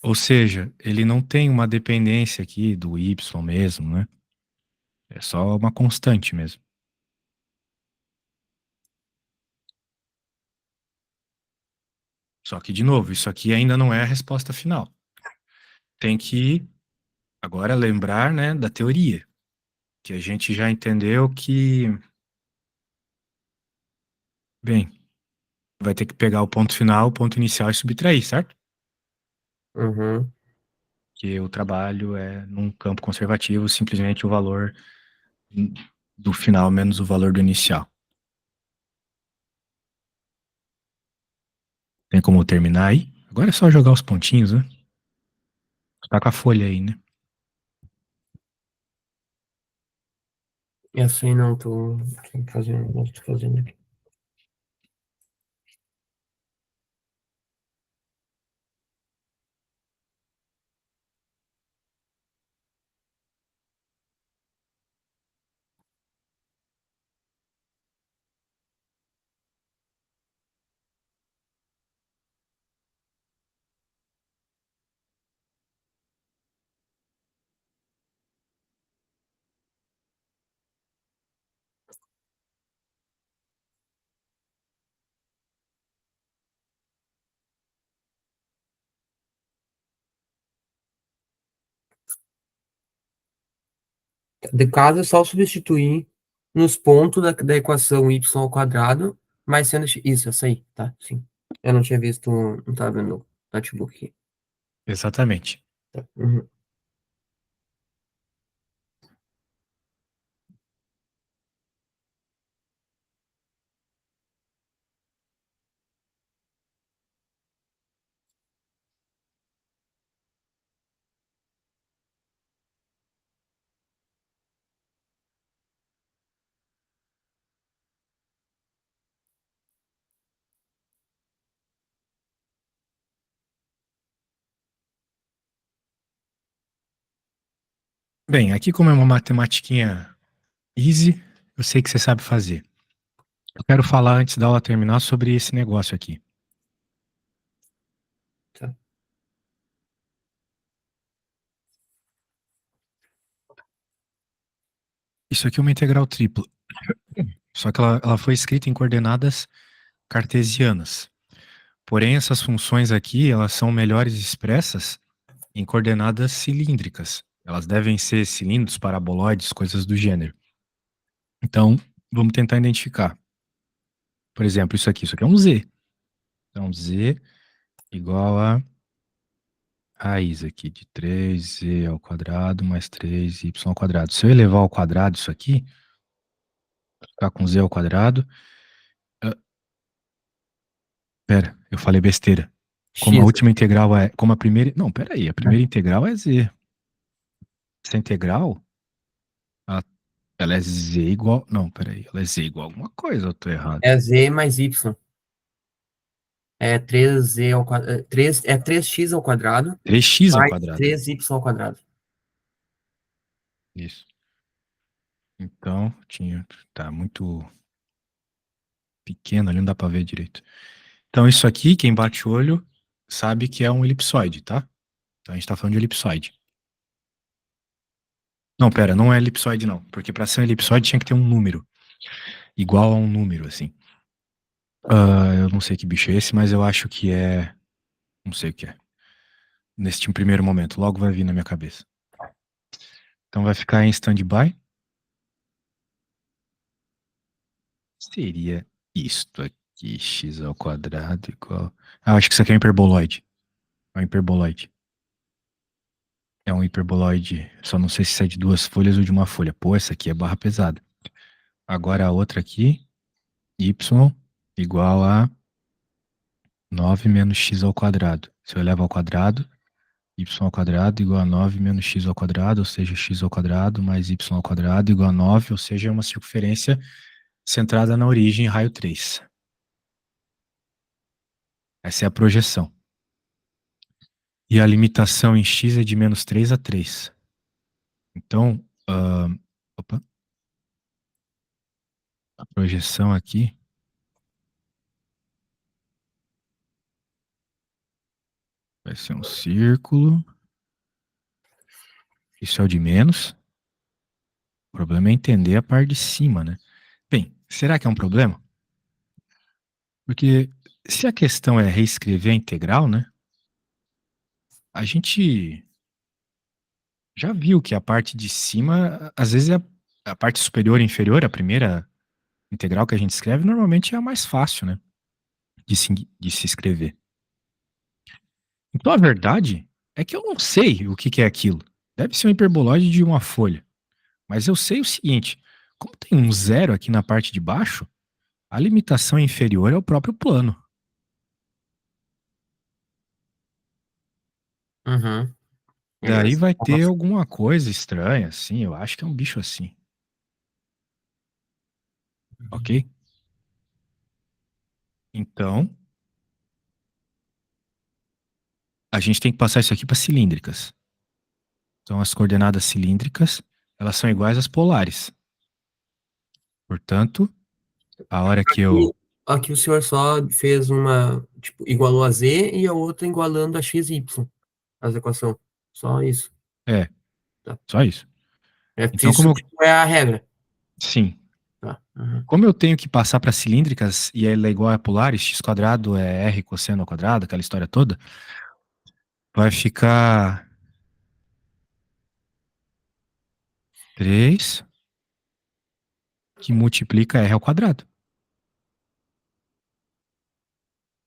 Ou seja, ele não tem uma dependência aqui do Y mesmo, né? É só uma constante mesmo. Só que, de novo, isso aqui ainda não é a resposta final. Tem que agora lembrar, né, da teoria, que a gente já entendeu que, bem, vai ter que pegar o ponto final, o ponto inicial e subtrair, certo? Uhum. Que o trabalho é num campo conservativo, simplesmente o valor do final menos o valor do inicial. Tem como terminar aí? Agora é só jogar os pontinhos, né? Tá com a folha aí, né? E assim não tô fazendo, não tô fazendo aqui. De caso, é só substituir nos pontos da equação y ao quadrado, mas sendo isso, essa aí, tá? Sim. Eu não tinha visto, não tava vendo o notebook aqui. Exatamente. Tá. Uhum. Bem, aqui como é uma matematiquinha easy, eu sei que você sabe fazer. Eu quero falar antes da aula terminar sobre esse negócio aqui. Tá. Isso aqui é uma integral tripla, só que ela foi escrita em coordenadas cartesianas. Porém, essas funções aqui, elas são melhores expressas em coordenadas cilíndricas. Elas devem ser cilindros, paraboloides, coisas do gênero. Então, vamos tentar identificar. Por exemplo, isso aqui é um z. Então, z igual a raiz aqui de 3z ao quadrado mais 3y ao quadrado. Se eu elevar ao quadrado isso aqui, ficar com z ao quadrado, Pera, eu falei besteira. Como a X. última integral é. Como a primeira. Não, pera aí. A primeira integral é z. Essa integral, ela, ela é z igual. Não, pera aí. Ela é z igual a alguma coisa, eu tô errado. É Z mais Y. É 3Z ao quadrado. 3x ao quadrado 3x ao mais quadrado. 3y ao quadrado. Isso. Então, tinha. Tá muito pequeno ali, não dá pra ver direito. Então, isso aqui, quem bate o olho, sabe que é um elipsoide, tá? Então, a gente tá falando de elipsoide. Não, pera, não é elipsoide, não. Porque pra ser um elipsoide tinha que ter um número. Igual a um número, assim. Eu não sei que bicho é esse, mas eu acho que é. Não sei o que é. Neste primeiro momento. Logo vai vir na minha cabeça. Então vai ficar em stand-by. Seria isto aqui, x ao quadrado igual. Ah, acho que isso aqui é um hiperboloide. É um hiperboloide. É um hiperboloide. Só não sei se é de duas folhas ou de uma folha. Pô, essa aqui é barra pesada. Agora a outra aqui, y igual a 9 menos x ao quadrado. Se eu elevo ao quadrado, y ao quadrado igual a 9 menos x ao quadrado, ou seja, x ao quadrado mais y ao quadrado igual a 9, ou seja, é uma circunferência centrada na origem, raio 3. Essa é a projeção. E a limitação em x é de menos 3 a 3. Então, opa, a projeção aqui vai ser um círculo. Isso é o de menos. O problema é entender a parte de cima, né? Bem, será que é um problema? Porque se a questão é reescrever a integral, né? A gente já viu que a parte de cima, às vezes, é a parte superior e inferior, a primeira integral que a gente escreve, normalmente é a mais fácil, né? De se escrever. Então, a verdade é que eu não sei o que, que é aquilo. Deve ser um hiperboloide de uma folha. Mas eu sei o seguinte: como tem um zero aqui na parte de baixo, a limitação inferior é o próprio plano. Uhum. Daí Beleza. vai ter alguma coisa estranha, assim. Eu acho que é um bicho assim. Ok? Então, a gente tem que passar isso aqui para cilíndricas. Então, as coordenadas cilíndricas, elas são iguais às polares. Portanto, a hora que E eu... aqui o senhor só fez uma, tipo, igualou a Z e a outra igualando a x e y, as equações. Só isso. É, Tá. só isso. É, Então, isso como eu... tipo, é a regra. Sim. Tá. Uhum. Como eu tenho que passar para cilíndricas e ela é igual a polares, x quadrado é r cosseno ao quadrado, aquela história toda, vai ficar 3 que multiplica r ao quadrado.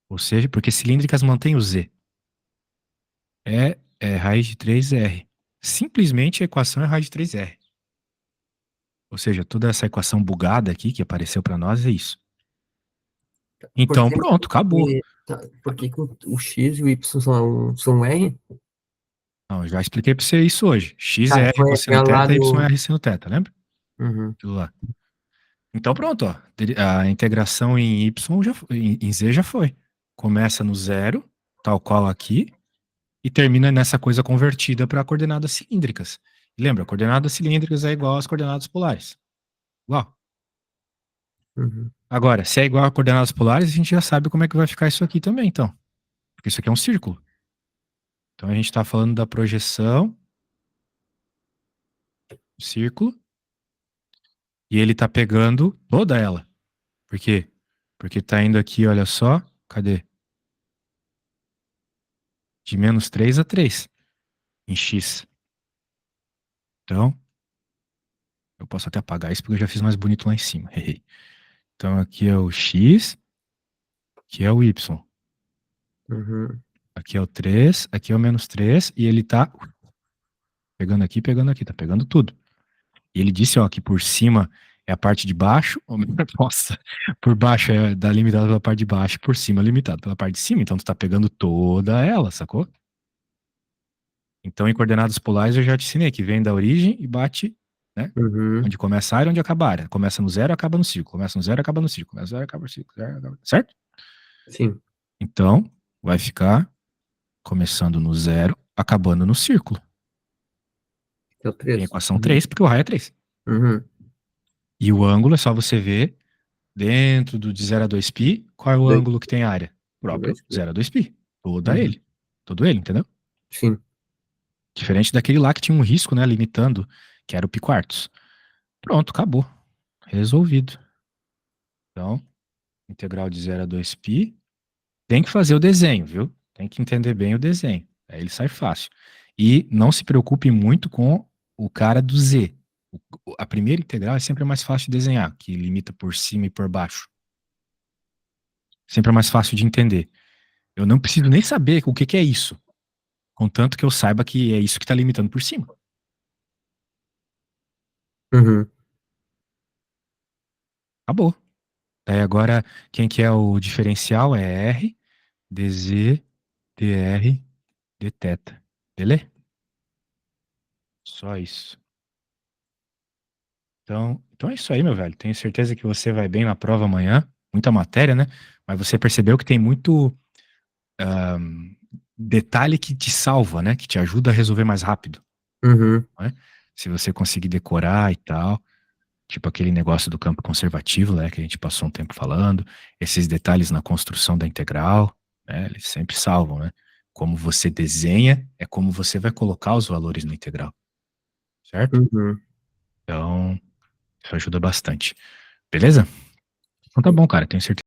Ou seja, porque cilíndricas mantém o z. É raiz de 3r. Simplesmente a equação é raiz de 3r. Ou seja, toda essa equação bugada aqui que apareceu para nós é isso. Por Então, que, pronto, acabou. por que que o x e o y são R? Não, eu já expliquei para você isso hoje. X é Tá, r foi cosseno lá θ, y é do. r seno θ, lembra? Uhum, Aquilo lá. Então pronto, ó. A integração em y em z já foi. Começa no zero, tal qual aqui, e termina nessa coisa convertida para coordenadas cilíndricas. Lembra, coordenadas cilíndricas é igual às coordenadas polares. Igual. uhum, Agora, se é igual a coordenadas polares, a gente já sabe como é que vai ficar isso aqui também, então. Porque isso aqui é um círculo. Então a gente está falando da projeção do círculo, e ele está pegando toda ela. Por quê? Porque está indo aqui, olha só, cadê? De menos 3 a 3 em x. Então, eu posso até apagar isso porque eu já fiz mais bonito lá em cima. Então aqui é o x, aqui é o y. uhum. Aqui é o 3, aqui é o menos 3, e ele tá pegando aqui, tá pegando tudo. E ele disse, ó, que por cima é a parte de baixo, nossa, por baixo é limitado pela parte de baixo, por cima é limitado pela parte de cima, então tu tá pegando toda ela, sacou? Então, em coordenadas polares eu já te ensinei que vem da origem e bate, né? Uhum. Onde começa a área, onde acaba a área. Começa no zero, acaba no círculo. Começa no zero, acaba no círculo. Começa no zero, acaba no círculo. Zero, acaba... Certo? Sim. Então, vai ficar começando no zero, acabando no círculo. É o Tem 3. equação 3 porque o raio é 3. Uhum. E o ângulo é só você ver dentro do de 0 a 2π, qual é o Dois, ângulo que tem a área? Próprio dois, 0 a 2π. Toda uhum. ele. Todo ele, entendeu? Sim. Diferente daquele lá que tinha um risco, né, limitando, que era o π-quartos. Pronto, acabou. Resolvido. Então, integral de 0 a 2π. Tem que fazer o desenho, viu? Tem que entender bem o desenho. Aí ele sai fácil. E não se preocupe muito com o cara do z. A primeira integral é sempre mais fácil de desenhar, que limita por cima e por baixo. Sempre é mais fácil de entender. Eu não preciso nem saber o que que é isso, contanto que eu saiba que é isso que está limitando por cima. Uhum. Acabou. Daí agora, quem que é o diferencial é R, dz, dr, dθ. Beleza? Só isso. Então é isso aí, meu velho. Tenho certeza que você vai bem na prova amanhã. Muita matéria, né? Mas você percebeu que tem muito detalhe que te salva, né? Que te ajuda a resolver mais rápido, Uhum. né? Se você conseguir decorar e tal. Tipo aquele negócio do campo conservativo, né? Que a gente passou um tempo falando. Esses detalhes na construção da integral, né? Eles sempre salvam, né? Como você desenha, é como você vai colocar os valores na integral. Certo? Uhum. Então, isso ajuda bastante. Beleza? Então tá bom, cara. Tenho certeza.